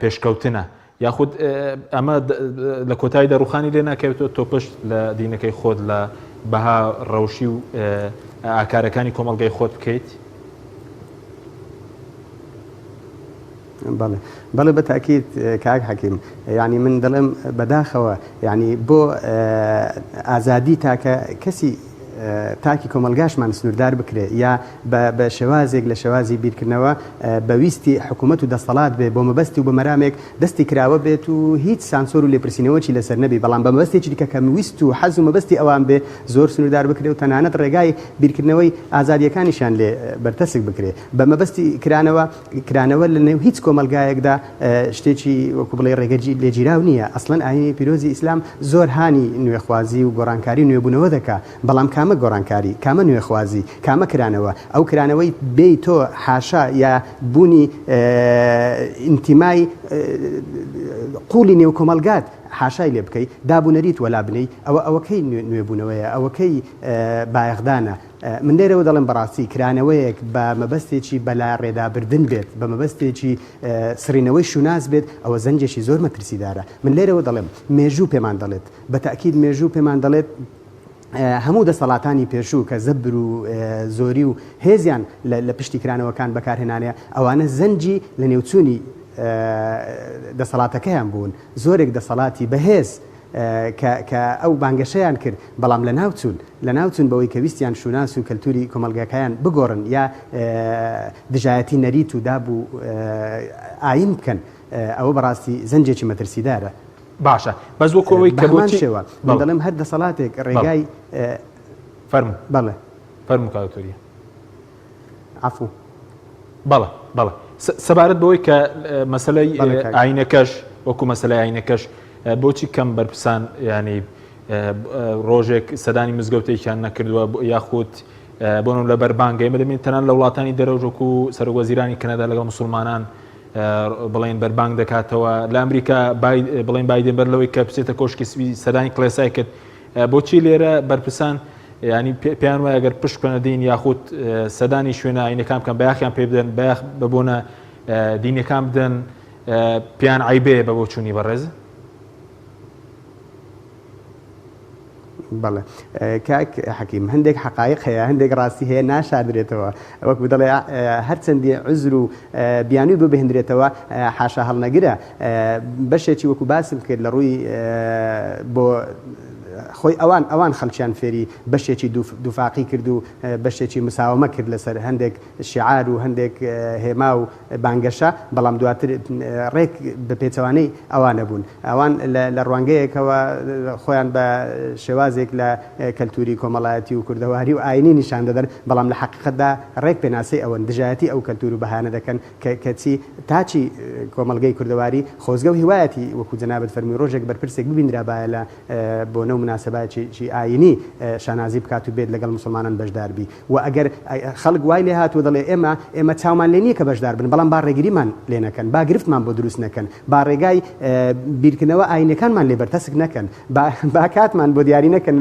[SPEAKER 1] پێشکەوتنە یاخود ئەمە لە کۆتایی دەڕوخانی لێ ناکەوێتەوە تۆ پشت لە دینەکەی خۆت لە بەها ڕەوشی و ئاکارەکانی کۆمەڵگەی خۆت بکەیت؟
[SPEAKER 5] بەڵێ بەتاکید کاک حەکیم، یعنی من دەڵێم بەداخەوە یعنی بۆ ئازادی تاکە کەسی تاکی کۆمەلگاشمان سنووردار بکرێت یا بە شێوازێک لە شێوازی بیرکردنەوە بەویستی حکوومەت و دەسەڵات بێ بۆ مەبەستی و بە مەرامێک دەستی کراوە بێت و هیچ سانسۆر و لێپرسینەوەی لەسەر نەبی، بەڵام بە مەبەستێکی دیکە کە ویست و حەز و مەبەستی ئەوان بێ زۆر سنووردار بکرێت و تەنانەت ڕێگای بیرکردنەوەی ئازادیەکانیشان لێ بەرتەسک بکرێت بە مەبەستی کرانەوە لە نێو هیچ کۆمەلگایەکدا شتێکی وەکو بڵێ ڕێگەجی لێگیراو نییە. ئەسڵەن ئاینی پیرۆزی ئیسلام زۆر هانی نوێخوازی و گۆڕانکاری نوێبوونەوە دەکات، بەڵام کامە گۆڕانکاری، کامە نوێخوازی، کامە کرانەوە، ئەو کرانەوەی بێی تۆ حاشا یا بوونی ئینتیمای قوڵی نێو کۆمەلگات حاشای لێ بکەی دابوونەریت وەلا بنەی ئەوەکەی نوێبوونەوەیە، ئەوەکەی بایەخدانە. من لێرەوە دەڵێم بەڕاستی کرانەوەیەک بە مەبەستێکی بەلا ڕێدابردن بێت، بە مەبەستێکی سرینەوەی شوناس بێت، ئەوە زەنجێکی زۆر مەترسیدارە. من لێرەوە دەڵێم مێژوو پێمان دەڵێت، بە تەئکید مێژوو پێمان دەڵێت هەموو دەسەڵاتانی پێشوو کە زەبر و زۆری و هێزیان لە پشتی کرانەوەکان بەکارهێنانەیە ئەوانە زەنجی لە نێوچوونی دەسەڵاتەکەیان بوون. زۆرێک دەسەڵاتی بەهێز کە ئەو بانگەشەیان کرد، بەڵام لە ناوچوون بەوەی کە ویستیان شوناس و کەلتوری کۆمەلگاکەیان بگۆڕن یا دژایەتی نەریت و دابوو ئاین بکەن، ئەوە بەڕاستی زەنجێکی مەترسیدارە.
[SPEAKER 1] باشە بەس وەکەوەی کە
[SPEAKER 5] شێوە من دەڵێم هەر دەسەڵاتێک ڕێگای بەڵێ
[SPEAKER 1] فەرموو کاکتۆریە
[SPEAKER 5] عەفوو
[SPEAKER 1] بەڵێ سەبارەت بەوەی کە مەسەلەی ئاینەکەش وەکو مەسەلەی ئاینەکەش بۆچی کەم بەرپرسان ینی ڕۆژێک سەدانی مزگەوتێکیان نەکردووە یاخود بۆن لە بەربانگەی مەدەمین تەنان لە وڵاتانی دەرەوژۆک و سەرۆکوەزیرانی کەنەدا لەگەڵ مسلمانان بڵێن بەربانگ دەکاتەوە. لە ئەمریکا بڵێن بایدن بەر لەوەی کە بچێتە کۆشکی سەدانی کڵێسای کرد، بۆچی لێرە بەرپرسان ینی پێیان وایە ئەگەر پشت بکەنە دین یاخود سەدانی شوێنە ئاینەکان بکەن بەیاخیان پێ بدەن بەیاخ ببوونە دینەکان بدەن پێیان عیبێ بە بۆ چوونی بەڕێز؟
[SPEAKER 5] بەڵێ کاک حەکیم هەندێک حقایق هەیە، هەندێک ڕاستی هەیە ناشادرێتەوە، وەکو دەڵێ هەرچەندی عزر و بیانووی بۆ بهێنرێتەوە حاشا هەڵنەگرە. بەشێکی وەکو باسم کرد لە ڕووی بۆ خۆی ئەوان خەڵکیان فێری بەشێکی دووفاقی کرد و بەشێکی مساومە کرد لەسەر هەندێک شیعار و هەندێک هێما و بانگەشە، بەڵام دواتر ڕێک بە پێچەوانەی ئەوانە بوون. ئەوان لە ڕوانگەیەکەوە خۆیان بە شێوازێک لە کەلتوری کۆمەڵایەتی و کوردەواری و ئاینی نیشان دەدەن، بەڵام لە حەقیقەتدا ڕێک پێناسەی ئەوەن دژایەتی ئەو کەلتور و بەهانە دەکەن کەچی تاچی کۆمەڵگەی کوردەواری خۆزگە و هیوایەتی وەکو جەنابەت فەرمی ڕۆژێک بەرپرسێک ببینرابایە لە بۆ نەو مناسبەتی ئاینی شانازی بکات و بێت لەگەڵ مسلمانان بەشدار بی. و ئەگەر خەڵک وای لێ هاتووە دەڵێ ئێمە چاومان لێ نییە کە بەشدار بن، بەڵام با ڕێگریمان لێ نەکەن، با گرفتمان بۆ دروست نەکەن، با ڕێگای بیرکردنەوە ئاینەکانمان لێ بەرتەسک نەکەن، با کاتمان بۆ دیاری نەکەن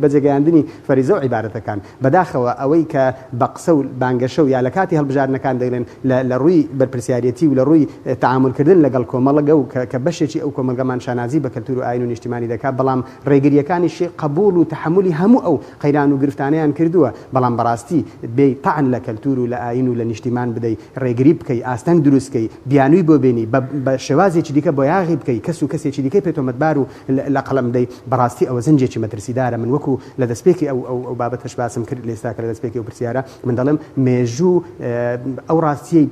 [SPEAKER 5] بە جێگەیاندنی فەریزە و عیبارەتەکان. بەداخەوە ئەوەی کە بە قسە و بانگەشە و یا لە کاتی هەڵبژاردنەکان دەڵێن لە ڕووی بەرپرسیارەتی و لە ڕووی تەعاملکردن لەگەڵ کۆمەڵگە و کە بەشێکی ئەو کۆمەلگەمان شانازی بە کەلتور و ئاین و نیشتیمانی دەکات، بەڵام ڕێگریەکانیشی قبول و تحملی هەموو ئەو قەیران و گرفتانەیان کردووە، بەڵام بەڕاستی بێ تەعن لە کەلتور و لە ئاین و لە نیشتیمان بدەی، ڕێگری بکەی، ئاستەنگ دروستکەی، بیانووی بۆ بێنی، بە شێوازێکی دیکە بۆ یاغی بکەی، کەس و کەسێکی دیکەی پێ تۆمەتبار و لە قەڵەم بدەی، بەڕاستی ئەوە زەنجێکی مەترسیدارە. من وەکو لە دەستپێکی ئەو بابەتەش باسم کرد لێستا کە لە دەستپێکی ئەو پرسیارە من دەڵێم مێژوو ئەو ڕاستیەی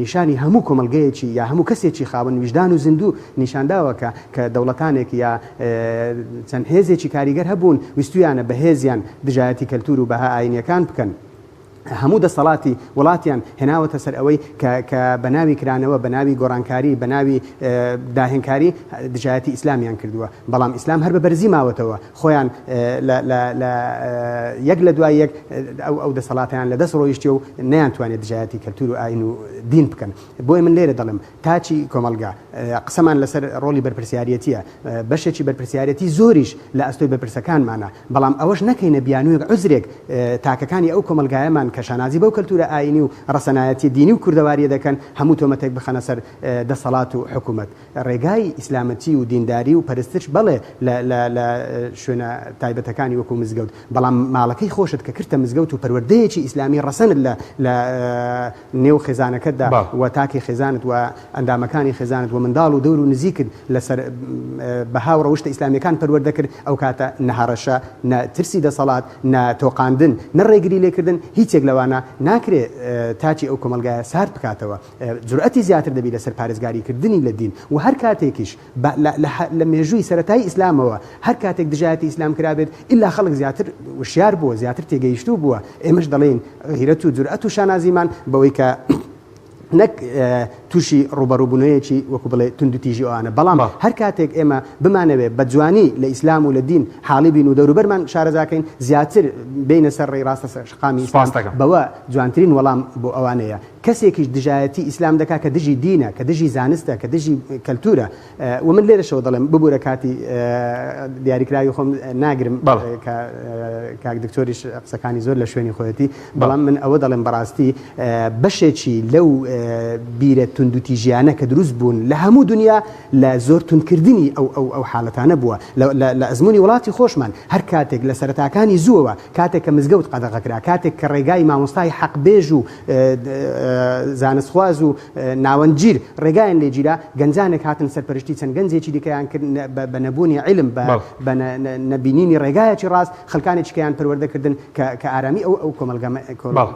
[SPEAKER 5] نیشانی هەموو کۆمەلگەیەکی یا هەموو کەسێکی خاوەن ویژدان و زیندوو نیشانداوە کە دەوڵەتانێک یا چەند هێزێکی کاریگەر هەبوون ویستویانە بە هێزیان دژایەتی کەلتور و بەها ئاینیەکان بکەن. هەموو دەسەڵاتی وڵاتیان هێناوەتە سەر ئەوەی کە بە ناوی کرانەوە، بە ناوی گۆڕانکاری، بە ناوی داهێنکاری دژایەتی ئیسلامیان کردووە، بەڵام ئیسلام هەر بە بەرزی ماوەتەوە، خۆیان یەک لە دوای یەک ئەو دەسەڵاتیان لە دەست ڕۆیشتێ و نەیانتوانێت دژایەتی کەلتور و ئاین و دین بکەن. بۆیە من لێرە دەڵم تاچی کۆمەلگا قسەمان لەسەر ڕۆڵی بەرپرسیارەتیە، بەشێکی بەرپرسیارەتی زۆریش لە ئەستۆی بەرپرسەکانمانە، بەڵام ئەوەش نەکەینە بیانوویەک عوزرێک تاکەکانی ئەو کۆمەلگایەمان کە کە شانازی بەو کەلتورە ئاینی و ڕەسەنایەتی دینی و کوردەواریە دەکەن هەموو تۆمەتێک بخەنە سەر دەسەڵات و حکوومەت ڕێگای ئیسلامەتی و دینداری و پەرستش بەڵێ لە شوێنە تایبەتەکانی وەکو مزگەوت بەڵام ماڵەکەی خۆشت کە کردە مزگەوت و پەروەردەیەکی ئیسلامی ڕەسەنت لە نێو خێزانەکەتدا و تاکی خێزانت و ئەندامەکانی خێزانت و منداڵ و دەور و نزیکت لەسەر بەهاو ڕەوشتە ئیسلامیەکان پەروەردە کرد ئەو کاتە نەهەڕەشە نە ترسی دەسەڵات نە تۆقاندن نەڕێگری لێکردن هیچێک لەوانە ناکرێت تاچی ئەو کۆمەلگایە سارد بکاتەوە جورئەتی زیاتر دەبی لەسەر پارێزگاریکردنی لە دین و هەر کاتێکیش لە مێژووی سەرەتایی ئیسلامەوە هەر کاتێک دژایەتی ئیسلام کرابێت ئیلا خەڵک زیاتر وشیار بووە زیاتر تێگەیشتوو بووە ئێمەش دەڵێن غیرەت و جورئەت و شانازیمان بەوەی کە نەک تووشی ڕوبەڕووبوونەیەکی وەکو بڵێ تونند و تیژی ئەوانە بەڵام هەر کاتێک ئێمە بمانەوێت بە جوانی لە ئیسلام و لە دین حاڵی بین و دەوروبەرمان شارەزاکەین زیاتر بینە سەر ڕێی ڕاستە شقامی ئیسلام بەوە جوانترین وەڵام بۆ ئەوانەیە کەسێکیش دژایەتی ئیسلام دەکا کە دژی دینە کە دژی زانستە کە دژی کەلتورە و من لێرەشەوە دەڵێم ببوورە کاتی دیاریکراوی خۆم ناگرم کاک دکتۆریش قسەکانی زۆر لە شوێنی خۆەتی بەڵام من ئەوە دەڵێم بەڕاستی بەشێکی لەو بیرە تونند و تیژیانە کە دروست بوون لە هەموو دنیا لە زۆر توندکردنی ئەو حاڵەتانە بووە لە ئەزمموی وڵاتی خۆشمان هەر کاتێک لە سەرەتاکانی زووەوە کاتێک کە مزگەوت قەدەغەکرا کاتێک کە ڕێگای مامۆستای حەقبێژ و زانستخواز و ناوەنجیر ڕێگایان لێگیرا گەنجانێک هاتن سەرپەرشتی چەند گەنجێکی دیکەیان کرد بە نەبوونی عیلم بە نەبینینی ڕێگایەکی ڕاست خەڵکانێکیان پەروەردەکردن کە ئارامی ئەو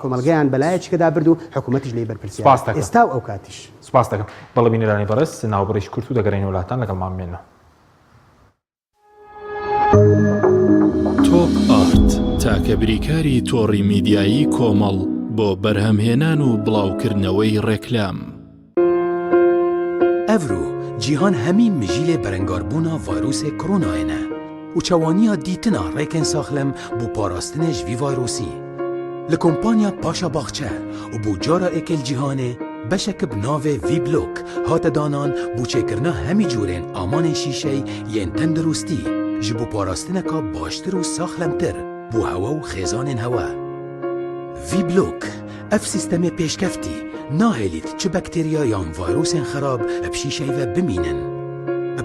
[SPEAKER 5] کۆمەلگەیان بەلایەکەدا برد و حکوومەتیش لێ بەرپرسیار ئێستا ئەو کاتیش
[SPEAKER 1] سپاس دەکەم بەڵێ بینەرانی بەڕێز ناوبڕێژ کورت و دەگەڕێنەوە وڵاتان لەگەڵمان بمێنەوە
[SPEAKER 6] تۆپ ئارت تاکە بریکاری تۆڕی میدیایی کۆمەڵ بۆ بەرهەمهێنان و بڵاوکردنەوەی ڕێکلام
[SPEAKER 7] ئەڤرو جیهان هەمی مژیلێ بەرەنگاربوونا ڤایرۆسێ کۆرۆنایەنە و چەوانیە دیتنا ڕێکên ساخلم بۆ پاراستنê ji vî vayrosî li kompanya Paşa Baxçe û bû cara êkêl cîhanê beşek bi navê Vblok hate danan bû çêkirina hemî cûrên amanên şîşey yên tendurustî ji bo parastineka baştir û saxlemtir bû hewa û xêzanên hewa. Vblok ev sîstemê pêşkeftî nahêlît çi bakteriya yan vayrosên xerab bi şîşey ve bimînin.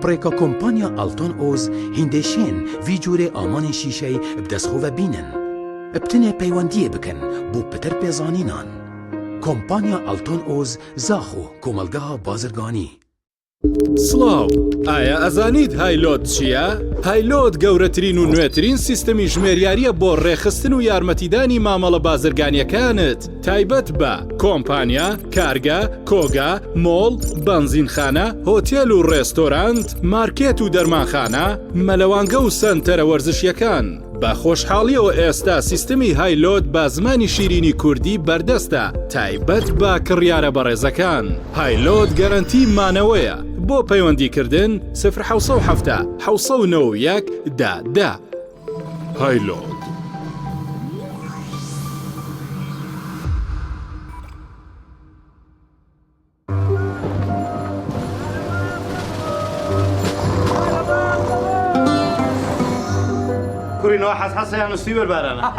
[SPEAKER 7] Pirêka kompanya Alton Oz hîndêşên vî cûrê amanên şîşey bi destxwe ve bînin. Ebtinê peywendiyê bikin bû pitir pêzanînan. Kompanya Alton Oz zaxo komelgeha bazirganî.
[SPEAKER 6] سڵاو ئایا ئەزانیت هایلۆت چییە؟ هایلۆت گەورەترین و نوێترین سیستەمی ژمێریاریە بۆ ڕێخستن و یارمەتیدانی مامەڵە بازرگانیەکانت تایبەت بە کۆمپانیا، کارگە، کۆگا، مۆڵ، بەنزینخانە، هۆتێل و ڕێستۆرانت، مارکێت و دەرمانخانە، مەلەوانگە و سەنتەرە وەرزشیەکان. بە خۆشحاڵیەوە ئێستا سیستەمی هایلۆت بە زمانی شیرینی کوردی بەردەستە تایبەت بە کڕیارە بەڕێزەکان. هایلۆت گەرانتی مانەوەیە بۆ پەیوەندیکردن 070 791 10 هایلۆت.
[SPEAKER 8] كورينو حس يعني نسيبر بارنا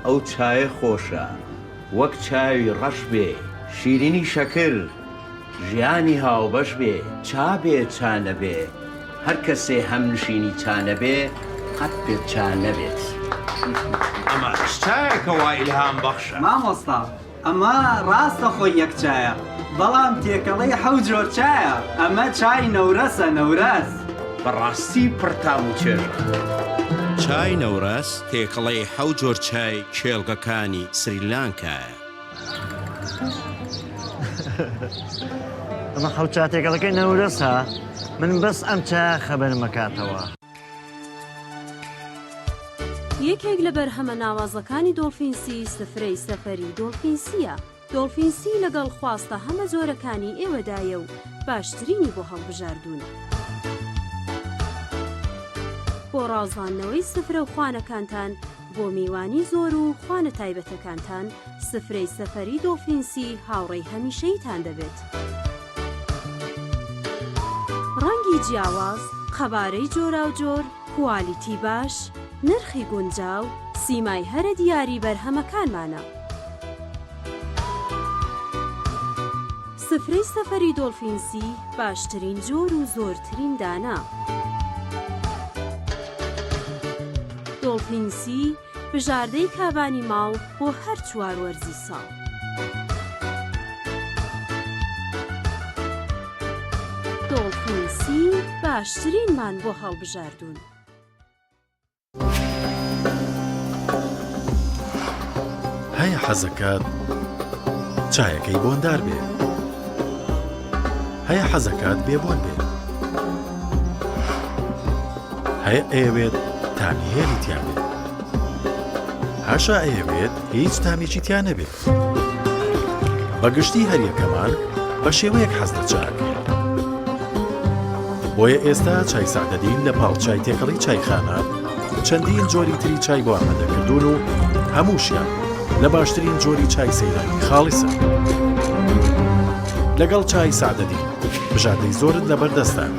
[SPEAKER 9] ئەو چایە خۆشە وەک چاوی ڕەش بێ شیرینی شەکر ژیانی هاوبەش بێ چا بێ چا نەبێ هەر کەسێ هەم نشینی چا نەبێ قەت بێت چا نەبێت
[SPEAKER 8] ئەمە چایەکەوە ئیلهام بەخشە
[SPEAKER 10] مامۆستا ئەمە ڕاستە خۆی یەک چایە بەڵام تێکەڵەی حەوت جۆر چایە ئەمە چای نەورەسە نەورەس
[SPEAKER 9] بەڕاستی پڕتام و چێژە
[SPEAKER 11] چای نەورەس تێکەڵەی حەوت جۆر چای کێڵگەکانی سریلانکایە
[SPEAKER 12] ئەمە خەوچاتێکەڵەکەی نەورەسە من بەس ئەم چای خەبەرم مەکاتەوە
[SPEAKER 13] یەکێک لە بەرهەمە ناوازەکانی دۆڵفینسی سفرەی سەفەری دۆڵفینسیە دۆڵفینسی لەگەڵ خواستە هەمە جۆرەکانی ئێوەدایە و باشترینی بۆ هەڵبژاردوون بۆ ڕازاندنەوەی سفرە و خوانەکانتان بۆ میوانی زۆر و خوانە تایبەتەکانتان سفرەی سەفەری دۆڵفینسی هاوڕێی هەمیشەیتان دەبێت. ڕەنگی جیاواز، قەبارەی جۆراوجۆر، کوالیتی باش، نرخی گونجاو، سیمای هەرە دیاری بەرهەمەکانمانە. سفرەی سەفەری دۆڵفینسی باشترین جۆر و زۆرترین دانا. دۆڵفینسی بژاردەی کابانی ماڵ بۆ هەر 4 وەرزی ساڵ. دۆڵفینسی باشترینمان بۆ هەڵبژاردوون.
[SPEAKER 14] هەیە حەزەکات چایەکەی بۆندار بێ، هەیە حەزەکات بێبۆن بێ، هەیە ئەیەوێت تامی هێلی تیان بێت، هاشا ئەیەوێت هیچ تامێکی تیان نەبێت. بەگشتی هەریەکەمان بە شێوەیەک حەز لە چاکە. بۆیە ئێستا چای سەعدەدین لە پاڵچای تێکەڵی چایخانە چەندین جۆری تری چای بۆ ئامادەکردوون و هەمووشیان لە باشترین جۆری چای سەیرانی خاڵیسن. لەگەڵ چای سەعدەدین بژاردەی زۆرت لەبەردەستان.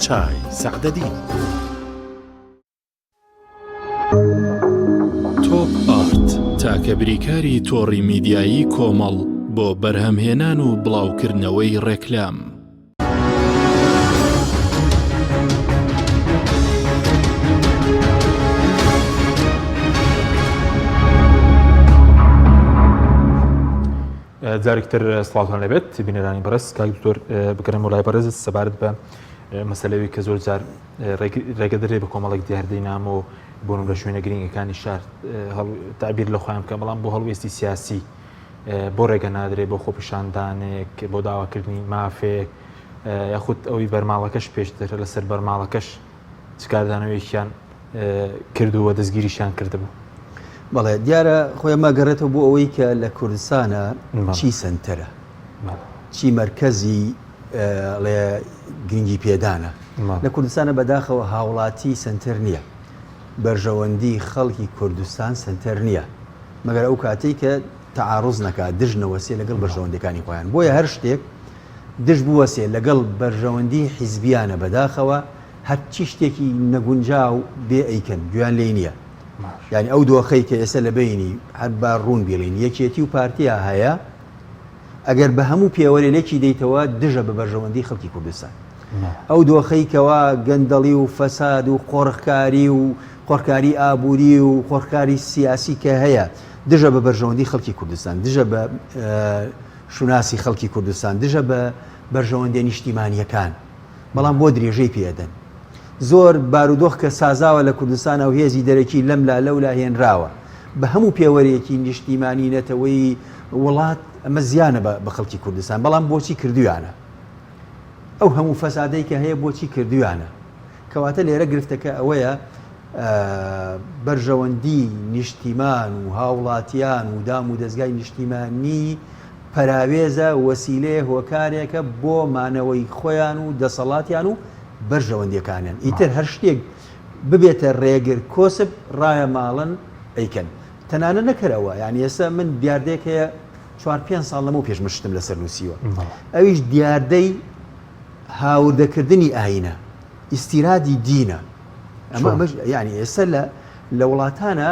[SPEAKER 14] چای سەعدەدین.
[SPEAKER 6] تۆپ ئارت تاکە بریکاری تۆڕی میدیایی کۆمەڵ بۆ بەرهەمهێنان و بڵاوکردنەوەی ڕێکلام.
[SPEAKER 1] جارێکتر سڵاوتان لەبێت بینەرانی بەڕێز کاک دکتۆر بکەرم وڵای بەڕێز سەبارەت بە مەسەلەوەی کە زۆر جار ڕێگەدرێ بە کۆمەڵێک دیاردەی نامەوە بۆن لە شوێنە گرنگەکانی شار تعبیر لە خۆیان بکە بەڵام بۆ هەڵوێستی سیاسی بۆ ڕێگە نادرێ بۆ خۆپیشاندانێک بۆ داواکردنی مافێک یاخود ئەوەی بەرماڵەکەش پێشتر لەسەر بەرماڵەکەش چکاردانەوەیشیان کردووە دەستگیریشیان کردبوو.
[SPEAKER 4] بەڵێ دیارە خۆی ماگەڕێتەوە بۆ ئەوەی کە لە کوردستانە چی سنتەرە چی مرکزی لێ گرنگی پێدانە لە کوردستانە بەداخەوە هاوڵاتی سنتەر نییە، بەرژەوەندی خەڵکی کوردستان سنتەر نییە مەگەر ئەو کاتەی کە تەعاڕوز نەکات دژ نەوەسێ لەگەڵ بەرژەوەندەکانی خۆیان. بۆیە هەر شتێک دژ بوەسێ لەگەڵ بەرژەوەندی حیزبیانە بەداخەوە هەرچی شتێکی نەگونجاو بێ ئەیکەن گویان لێ نییە. یعنی ئەو دۆخەی کە ئێستا لە بینی هەر با ڕوون بێڵین یەکێتی و پارتیا هەیە ئەگەر بە هەموو پێوەرێکی دەیتەوە دژە بە بەرژەوەندی خەڵکی کوردستان. ئەو دۆخەی کەوا گەندەڵی و فەساد و قۆڕخکاری و قۆڕکاری ئابووری و قۆڕکاری سیاسی کە هەیە دژە بە بەرژەوەندی خەڵکی کوردستان، دژە بە شوناسی خەڵکی کوردستان، دژە بە بەرژەوەندی نیشتیمانیەکان. بەڵام بۆ درێژەی پێدەن زۆر بارودۆخ کە سازاوە لە کوردستان و هێزی دەرەکی لەملا لەولا هێنراوە بە هەموو پێوەرێکی نیشتیمانی نەتەوەی وڵات ئەمە زیانە بە خەڵکی کوردستان. بەڵام بۆچی کردویانە ئەو هەموو فەسادەی کە هەیە بۆچی کردویانە؟ کەواتە لێرە گرفتەکە ئەوەیە بەرژەوەندی نیشتیمان و هاوڵاتیان و دام و دەستگای نیشتیمانی پەراوێزە وەسیلەیە هۆکارێکە بۆ مانەوەی خۆیان و دەسەڵاتیان و بەرژەوەندیەکانیان. ئیتر هەر شتێک ببێتە ڕێگر کۆسب ڕایە ماڵن ئەیکەن. تەنانە نەکەرەوە یعنی ئێستا من دیاردەیەک هەیە 4-5 ساڵ لەمەوە پێشمەشتم لەسەر نووسیوە. ئەویش دیاردەی هاوردەکردنی ئاینە ئیستیرادی دینە. ئەمە یعنی ئێستا لە وڵاتانە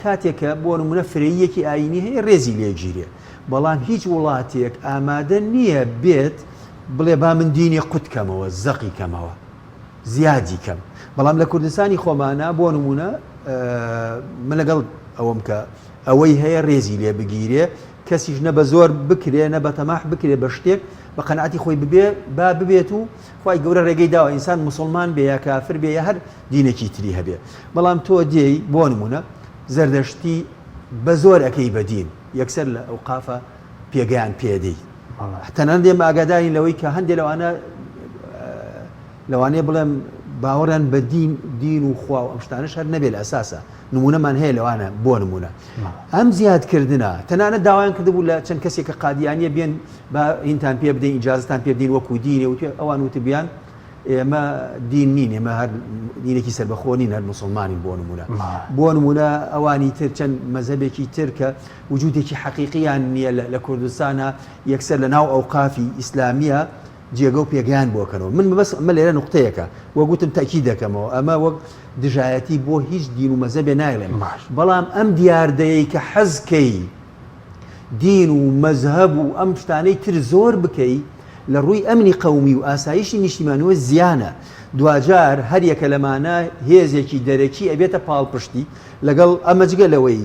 [SPEAKER 4] کاتێکە بۆ نمونە فرەیەکی ئاینی هەیە ڕێزی لێگیرێ، بەڵام هیچ وڵاتێک ئامادە نییە بێت بڵێ با من دینی قوت کەمەوە زەقی کەمەوە زیادی کەم. بەڵام لە کوردستانی خۆمانە بۆ نمونە من لەگەڵ ئەوەم کە ئەوەی هەیە ڕێزی لێ بگیرێ کەسیش نە بە زۆر بکرێ نە بە تەماح بکرێ بە شتێک بە قەنعەتی خۆی ببێ با ببێت و خی گەورە ڕێگەی داوە ئینسان مسلمان بێ یا کافر بێ یا هەر دینێکی تری هەبێ. بەڵام تۆ دێی بۆ نمونە زەردەشتی بە زۆر ئەەکەی بەدین یەکسەر لە ئەوقافە پێگەیان پێدەی تەنان دێمە ئاگاداری لەوەی کە هەندێک لەوانەیە بڵێم باوەڕیان بە دین و خوا و ئەم شتانەش هەر نەبێت لە ئەساسە نمونەمان هەیە لەوانە بۆ نمونە ئەم زیادکردنە تەنانەت داوایان کردبوو لە چەند کەسێک کە قادیانیە بێن با هینتان پێ بدەین ئیجازتان پێ بدەین وەکو دینێ و ئەوان وتبیان ئێمە دین نین، ئێمە هەر دینێکی سەربەخۆ نین، هەر مسلمانین بۆ نمونە ئەوانی تر چەند مەزهبێکی تر کە وجودێکی حەقیقییان نییە لە کوردستانە یەکسەر لە ناو ئەوقافی ئیسلامیە جێگە و پێگەیان بۆکەنەوە. من بەس ئەمە لێرە نقطەیەکە وەگوتم تاکی دەکەمەوە، ئەمە وەک دژایەتی بۆ هیچ دین و مەزهبێ نایڵێن، بەڵام ئەم دیاردەیە کە حەزکەی دین و مەزهب و ئەم شتانەی تر زۆر بکەی لە ڕووی ئەمنی قەومی و ئاسایشی نیشتیمانیەوە زیانە. دوجار هەر یەکە لەمانە هێزێکی دەرەکی ئەبێتە پاڵپشتی لەگەڵ ئەمە جگە لەوەی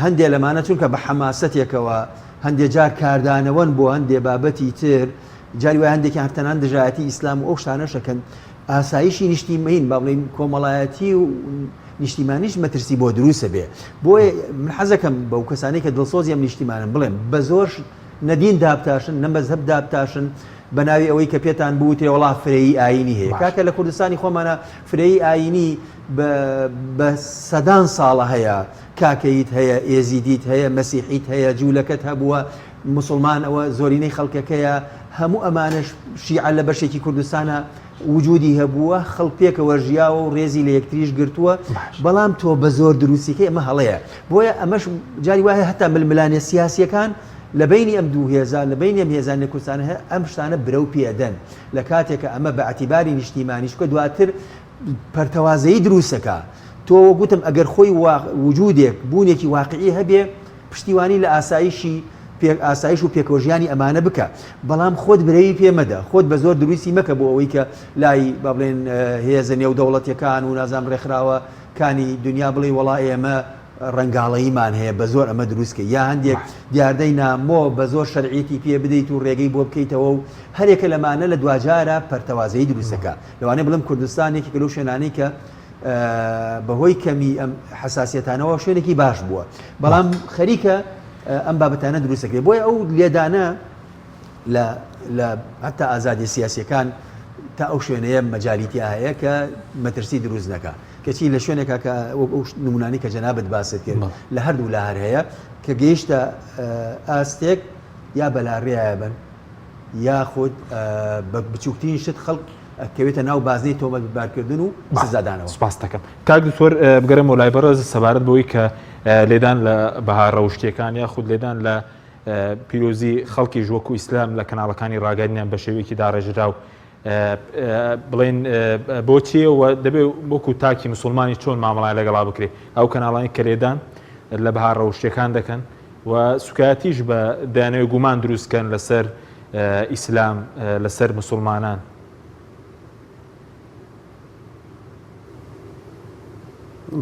[SPEAKER 4] هەندێک لەمانە چونکە بە حەماسەتێکەوە هەندێک جار کاردانەوەن بۆ هەندێک بابەتی تر جاری وای هەندێکی هەرتەنان دژایەتی ئیسلام و ئەو شتانە شەکەن ئاسایشی نیشتیمەین با بڵین کۆمەڵایەتی و نیشتیمانیش مەترسی بۆ دروسە بێ. بۆیە من حەزەکەم بەو کەسانەی کە دڵسۆزی ئەم نیشتیمانن بڵێن بە زۆر نەدین دابتاشن نە مەزهب دابتاشن بە ناوی ئەوەی کە پێتان بوتێ وڵا فرەیی ئاینی هەیە. کاکە لە کوردستانی خۆمانە فرەیی ئاینی بە سەدان ساڵە هەیە، کاکەیت هەیە، ئێزیدیت هەیە، مەسیحیت هەیە، جوولەکەت هەبووە، مسلمان ئەوە زۆرینەی خەڵکەکەیە، هەموو ئەمانش شیعە لە بەشێکی کوردستانە وجودی هەبووە، خەڵک پێکەوە ژیاوە و ڕێزی لە یەکتریش گرتووە، بەڵام تۆ بە زۆر دروستیکەی ئەمە هەڵەیە. بۆیە ئەمەش جاری وایە هەتا ململانە سیاسیەکان لە بینی ئەم دوو هێزان لە بینی ئەم هێزان لە کوردستان هەیە ئەم شتانە برەو پێدەن لە کاتێکە ئەمە بە ئەتیباری نیشتیمانیش کە دواتر پەرتەوازەیی دروستەکە. تۆ گوتم ئەگەر خۆی وجودێک بوونێکی واقعی هەبێ پشتیوانی لە ئاسایش و پێکۆژیانی ئەمانە بکە، بەڵام خۆت برەوی پێمەدە، خۆت بە زۆر دروستی مەکە بۆ ئەوەی کە لای با بڵێن هێزە نێو دەوڵەتیەکان و نازام ڕێکخراوەکانی دنیا بڵێ وەڵا ئێمە ڕنگاڵەییمان هەیە بە زۆر ئەمە دروستکە، یا هەندێک دیاردەی نامۆ بە زۆر شەرعیەتی پێ بدەیت و ڕێگەی بۆ بکەیتەوە و هەرێکە لەمانە لە دوجارە پەرتەوازەیی دروستەکە. لەوانەیە بڵم کوردستانێکی لەو شوێنانەی کە بەهۆی کەمی ئەم حساسیەتانەوە شوێنێکی باش بووە، بەڵام خەریکە ئەم بابەتانە دروستەکرێت. بۆیە ئەو لێدانە لە هەتا ئازادی سیاسیەکان تا ئەو شوێنەیە مەجالیتی هەیە کە مەترسی دروست نەکە، کەچی لە شوێنێکە کە نمونانی کە جەنابەت باست کرد لە هەردوو لە هەر هەیە کە گەیشتە ئاستێک یا بەلاڕێایە بن یاخود بە بچووکترین شت خەڵک کەوێتە ناو بازنەی تۆمەت بەرکردن و سزادانەوە.
[SPEAKER 1] سپاس دەکەم. کاک دکتۆر بگەرەمەوە لای بەڕێز سەبارەت بەوەی کە لێدان لە بەها ڕەوشتیەکان یاخود لێدان لە پیرۆزی خەڵکی ژوەکو ئیسلام لە کەناڵەکانی ڕاگەیاندنیان بە شێوەیەکی داڕێژرا و بڵێن بۆچیەوە دەبێت وەکو تاکی مسلمانی چۆن مامەڵای لەگەڵا بکرێت ئەو کەناڵانی کە لێدان لە بەها ڕەوشتیەکان دەکەن و سوکایەتیش بە دانەوەی گومان دروستکەن لەسەر ئیسلام لەسەر مسلمانان.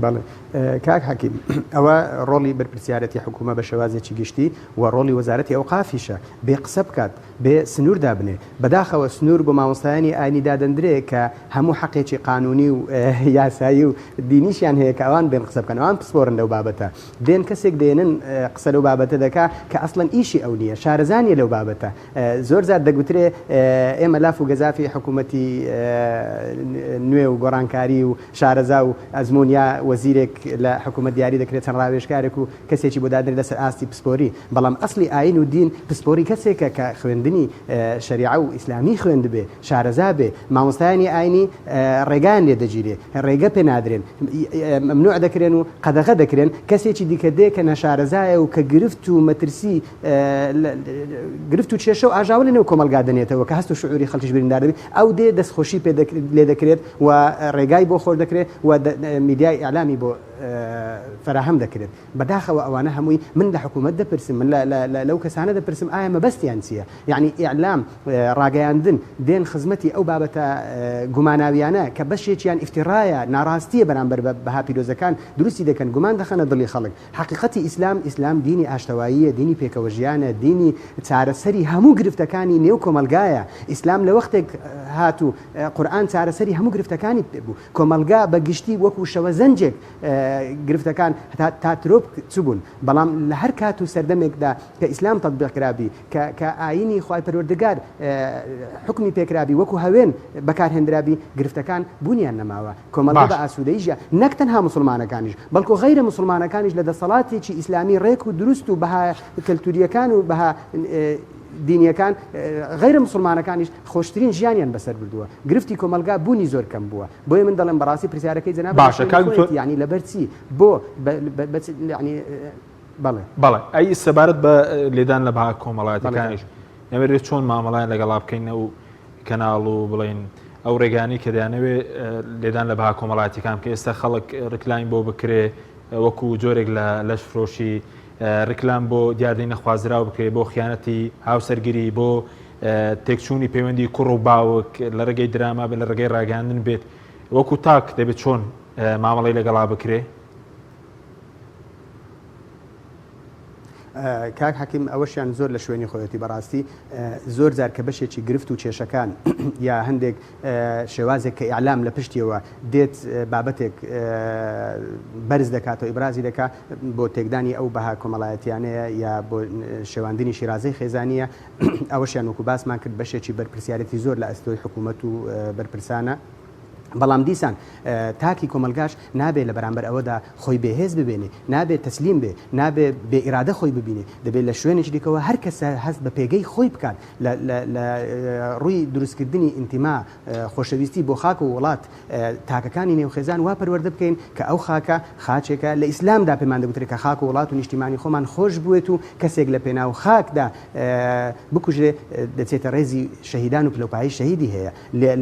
[SPEAKER 5] بەڵێ کاک حەکیم ئەوە ڕۆڵی بەرپرسیارەتی حکوومە بە شێوازێکی گشتی و ڕۆڵی وەزارەتی ئەوقافیشە بێ قسە بکات بێ سنوور دابنێ. بەداخەوە سنوور بۆ مامۆستایانی ئاینی دادەندرێ کە هەموو حەقێکی قانونی و یاسایی و دینیشیان هەیە کە ئەوان بێن قسە بکەن، ئەوان پسپۆرن لەو بابەتە، دێن کەسێک دێنن قسە لەو بابەتە دەکا کە ئەسڵەن ئیشی ئەو نییە، شارەزانیە لەو بابەتە. زۆر زار دەگوترێ ئێمە لاف و گەزافی حکوومەتی نوێ و گۆڕانکاری و شارەزا و ئەزمونیا وەزیرێک لە حکوومەت دیاری دەکرێت چەند ڕاوێژکارێک و کەسێکی بۆ دادرێت لەسەر ئاستی پسپۆری، بەڵام ئەسلی ئاین و دین پسپۆری کەسێکە کە خوێندنی شەریعە و ئیسلامی خوێندبێ، شارەزا بێ، مامۆستایانی ئاینی ڕێگان لێ دەگیرێ، ڕێگە پێ نادرێن، ممنوع دەکرێن و قەدەغە دەکرێن. کەسێکی دیکە دێ کە نەشارەزایە و کە گرفت و مەترسی گرفت و کێشە و ئاژاوە لە نێو کۆمەلگا دەنێتەوە کە هەست و شعوری خەڵکیش بریندار دەبێت، ئەو دێ دەستخۆشی لێ دەکرێت و ڕێگای بۆ خۆر دەکرێت و میدیای ئیعلامی بۆ فراهم دەکرێت. بەداخەوە ئەوانە هەمووی من لە حکوومەت دەپرسم، من لەو کەسانە دەپرسم ئایا مەبەستیان چییە؟ یعنی ئیعلام ڕاگەیاندن دێن خزمەتی ئەو بابەتە گوماناویانە کە بەشێکیان ئیفتیڕایە ناڕاستیە بەرامبەر بەها پیرۆزەکان دروستی دەکەن، گومان دەخەنە دڵی خەڵک. حقیقەتی ئیسلام دینی ئاشتەواییە، دینی پێکەوەژیانە، دینی چارەسەری هەموو گرفتەکانی نێو کۆمەلگایە. ئیسلام لە وەختێک هاتوو قورئان چارەسەری هەموو گرفتەکانی بوو. کۆمەلگا بە گشتی وەکو شەوە زەنجێک گرفتەکان تا ترۆپ چوبوون، بەڵام لە هەر کات و سەردەمێکدا کە ئیسلام تەطبیقکرابی کە ئاینی خوای پەروەردگار حکمی پێکرابی وەکو هەوێن بەکارهێنرابی گرفتەکان بوونیان نەماوە. کۆمەڵگا بە ئاسوودەییژە نەک تەنها مسلمانەکانیش بەڵکو غەیرە مسلمانەکانیش لە دەسەڵاتێکی ئیسلامی ڕێک و دروست و بەها کەلتوریەکان و بەها دینیەکان غیرە مسلمانەکانیش خۆشترین ژیانیان بەسەر بردووە گرفتی کۆمەلگا بوونی زۆر کەم بووە بۆیە من دەڵێم بەڕاستی پرسیارەکەی جەناب
[SPEAKER 1] باشە کاک
[SPEAKER 5] یعنی لەبەرچی بۆ ینی
[SPEAKER 1] بەڵێ ئەی سەبارەت بە لێدان لە بەها کۆمەڵایەتەکانیش نەوێت چۆن مامەڵایان لەگەڵا بکەینە و کەناڵ و بڵێن ئەو ڕێگانی کە دەیانەوێ لێدان لە بەها کۆمەڵایەتەکان کە ئێستا خەڵک ڕکلاین بۆ بکرێ وەکو جۆرێک لە لەش فرۆشی ڕکلام بۆ دیاردەی نەخوازراو بکرێت بۆ خیانەتی هاوسەرگیری بۆ تێکچوونی پەیوەندی کوڕ و باوک لە ڕێگەی دراما بێت لە ڕێگەی ڕاگەاندن بێت وەکو تاک دەبێت چۆن مامەڵەی لەگەڵا بکرێ
[SPEAKER 5] کاک حەکیم ئەوەشیان زۆر لە شوێنی خۆیەتی بەڕاستی زۆر جار کە بەشێکی گرفت و کێشەکان یا هەندێک شێوازێک کە ئیعلام لە پشتیەوە دێت بابەتێک بەرز دەکاتەوە ئیبرازی دەکات بۆ تێکدانی ئەو بەها کۆمەڵایەتیانەیە یا بۆ شێواندنی شیرازەی خێزانیە ئەوەشیان وەکو باسمان کرد بەشێکی بەرپرسیارەتی زۆر لە ئەستۆی حکوومەت و بەرپرسانە بەڵام دیسان تاکی کۆمەلگاش نابێت لە بەرامبەر ئەوەدا خۆی بێهێز ببێنێ نابێت تەسلیم بێ نابێت بێ ئیرادە خۆی ببینێ دەبێت لە شوێنێکی دیکەوە هەر کەس هەست بە پێگەی خۆی بکات لە ڕووی دروستکردنی ئینتیما خۆشەویستی بۆ خاک و وڵات تاکەکانی نێوخێزان وا پەروەردە بکەین کە ئەو خاکە خاچێکە لە ئیسلامدا پێمان دەگوترێت کە خاک و وڵات و نیشتیمانی خۆمان خۆش بوێت و کەسێک لە پێناو خاکدا بکوژێ دەچێتە ڕێزی شەهیدان و پلەپایی شەهیدی هەیە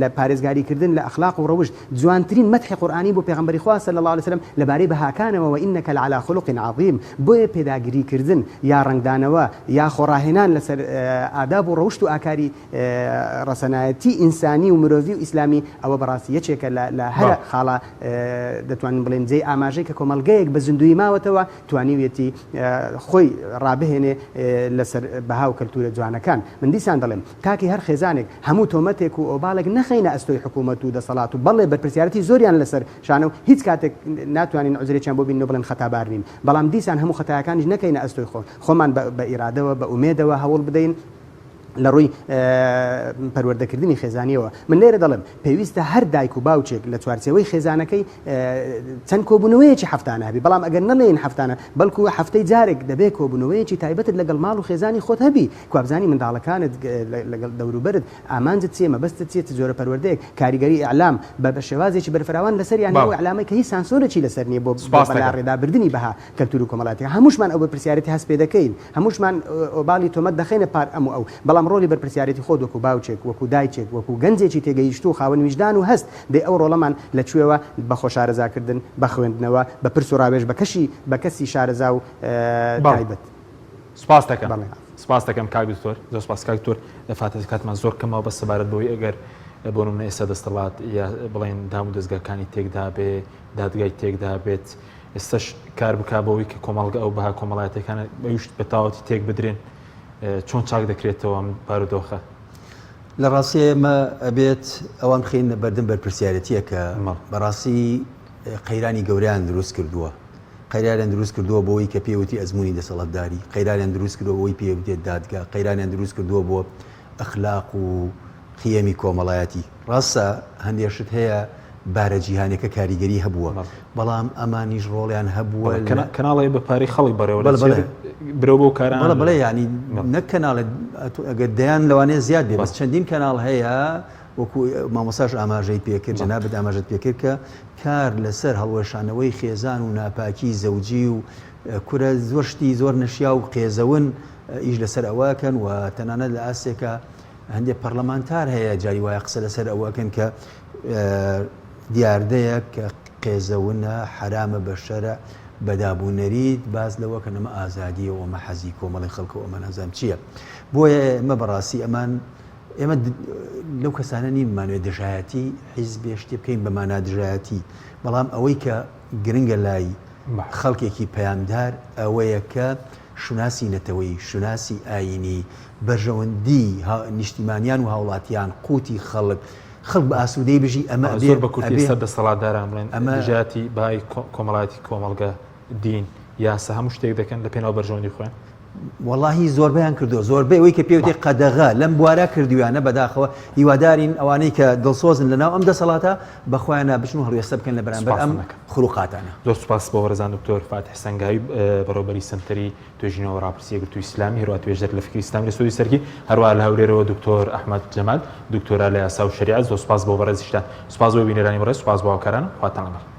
[SPEAKER 5] لە پارێزگاریکردن لە ئەخلاق و ڕەوشت جوانترین مەدحی قورئانی بۆ پێغەمبەری خوا صلی الله علیه وسلم لەبارەی بەهاکانەوە وئینەکە لعلی خلق عظیم بۆیە پێداگیریکردن یا ڕنگدانەوە یا خۆڕاهێنان لەسەر ئاداب و ڕەوشت و ئاکاری ڕەسەنایەتی ئینسانی و مرۆڤی و ئیسلامی ئەوە بەڕاستی یەکێکە لە هەر خاڵە دەتوانین بڵێن جێی ئاماژەی کە کۆمەلگەیەک بە زیندوی ماوەتەوە توانیوێتی خۆی ڕابهێنێ لەسەر بەها و کەلتورە جوانەکان من دیسان دەڵێم کاکی هەر خێزانێک هەموو تۆمەتێک و ئۆباڵێک نەخەینە ئەستۆی حکوومەت و دەسەڵات و بەڵێ بەرپرسیارەتی زۆریان لەسەر شانە و هیچ کاتێک ناتوانین عوزرێکیان بۆ بین بڵێن خەتابار نین بەڵام دیسان هەموو خەتایەکانیش نەکەینە ئەستۆی خۆمان بە ئیرادەوە بە ئومێدەوە هەوڵ بدەین لە ڕووی پەروەردەکردنی خێزانیەوە من لێرە دەڵێم پێویستە هەر دایک و باوچێک لە چوارچێوەی خێزانەکەی چەند کۆبوونەوەیەکی هەفتانە هەبی بەڵام ئەگەر نەڵێن هەفتانە بەڵکو هەفتەی جارێک دەبێت کۆبوونەوەیەکی تایبەتت لەگەڵ ماڵ و خێزانی خۆت هەبی کوابزانی منداڵەکانت لەگەڵ دەوروبەرت ئامانجت چیە مەبەستت چیە جۆرە پەروەردەیەک کاریگەری ئیعلام بە شێوازێکی بەرفراوان لەسەریان هەیە و ئیعلامەی کە هیچ سانسۆرێکی لەسەر نییە بۆ ڕێدابردنی بەها کەلتور و کۆمەڵایەتی هەمووشمان ئەو بەرپرسیارەتی هەست پێ دەکەین هەمووشمان ئۆباڵی تۆمەت دەخەینە پار ئەو بەڵام ڕۆلی بەرپرسیارەتی خۆت وەکو باوچێک وەکو دایچێک وەکو گەنجێکی تێگەیشت و خاوەن ویژدان و هەست دێ ئەو ڕۆڵەمان لەکوێوە بە خۆشارەزاکردن بە خوێندنەوە بە پرس و ڕاوێژ بە کەسی شارەزا و تایبەت
[SPEAKER 1] سپاس دەکەم سپاس دەکەم کاک دکتۆر زۆر سپاس کاک دکتۆر دەفاتە کاتمان زۆر کەمەوە بە سەبارەت بۆی ئەگەر بۆ نمونە ئێستا دەستەڵات یا بڵێن دام و دەستگاکانی تێکدا بێ دادگای تێکدا بێت ئێستاش کار بکا بەوەی کە کۆمەڵگە ئەو بەها کۆمەڵایەتەکانە بەویشت بە تاوەتی تێک بدرێن چۆن چاک دەکرێتەوە بارودۆخە
[SPEAKER 4] لە ڕاستی ئێمە ئەبێت ئەوان بخین بەردەم بەرپرسیارەتیە کە بەڕاستی قەیرانی گەوریان دروست کردووە قەیرانیان دروست کردووە بۆەوەی کە پێوتی ئەزمموی دەسەڵاتداری قەیرانیان دروست کردووە بۆی پێوتێت دادگا قەیرانیان دروست کردووە بۆ ئەخلاق و قیەمی کۆمەڵایەتی ڕاستە هەندێشت هەیە بارە جیهانێکە کاریگەری هەبووە بەڵام ئەمانیش ڕۆڵیان هەبووە
[SPEAKER 1] کەناڵی بەپاری خەڵی بەرەوە برەوە بۆ کاران
[SPEAKER 4] بڵێ ینی نەک کەناڵێت ئەگەر دەیان لەوانەیە زیاد بێ بەس چەندین کەناڵ هەیە وەکو مامۆساش ئاماژەی پێکرد جەنابەت ئاماژەت پێکرد کە کار لەسەر هەڵوەشانەوەی خێزان و ناپاکی زەوجی و کورە زۆر شتی زۆر نەشیا و قێزەون ئیش لەسەر ئەوەکەن و تەنانەت لە ئاسێکە هەندێک پەرلەمانتار هەیە جاری وایە قسە لەسەر ئەوەکەن کە دیاردەیە کە قێزەونە حرامە بە شەرە بەدابوونەریت باز لەوە کە نەمە ئازادیە و ئەمە حەزی کۆمەڵی خەڵکە ئەمە نەزانم چییە بۆیە ئێمە بەڕاستی ئێمە لەو کەسانە نیممانوێت دژایەتی حیزب شتێ بکەین بەمانا دژایەتی بەڵام ئەوەی کە گرنگە لای خەڵکێکی پەیامدار ئەوەیە کە شوناسی نەتەوەی شوناسی ئاینی بەرژەوەندی نیشتیمانیان و هاوڵاتیان قوتی خەڵک بە ئاسوودەی بژی ئەمە
[SPEAKER 1] زۆر بە کورتی سەر دەسەڵاتداران بڵێن ئەمە دژاتی بای کۆمەڵایەتی کۆمەڵگە دین یاسا هەموو شتێک دەکەن لە پێناو بەرژەوەندی خۆیان
[SPEAKER 4] واللهی زۆربیان کردو زۆربەی ئەوەی کە پێوتێ قەدەغا لەم بوارە کردویانە بەداخەوە هیوادارین ئەوانەی کە دڵسۆزن لەناو ئەم دەسەڵاتە بەخۆیانە بچن و هەڵوێستە بکەن لە بەرامبەر ئەم خولوقاتانە.
[SPEAKER 1] زۆر سوپاس بۆ وەرزان دکتۆر فاتح سەنگاوی بەڕێوەبەری سنتەری توێژینەوە ڕاپرسی یەکگرتووی ئیسلامی هەروە توێژەر لە فکری ئیسلامی لە سوودی سەرکی هەروە لە هەورێرەوە دکتۆر ئەحمەد جەمال دکتۆرا لە یاسا و شەریعەت. زۆر سوپاس بۆ بەڕێزیشتان. سوپاس بۆ بینەرانی بەڕێز، سوپاس بۆ هاوکاران، خواتان لەگەڵ.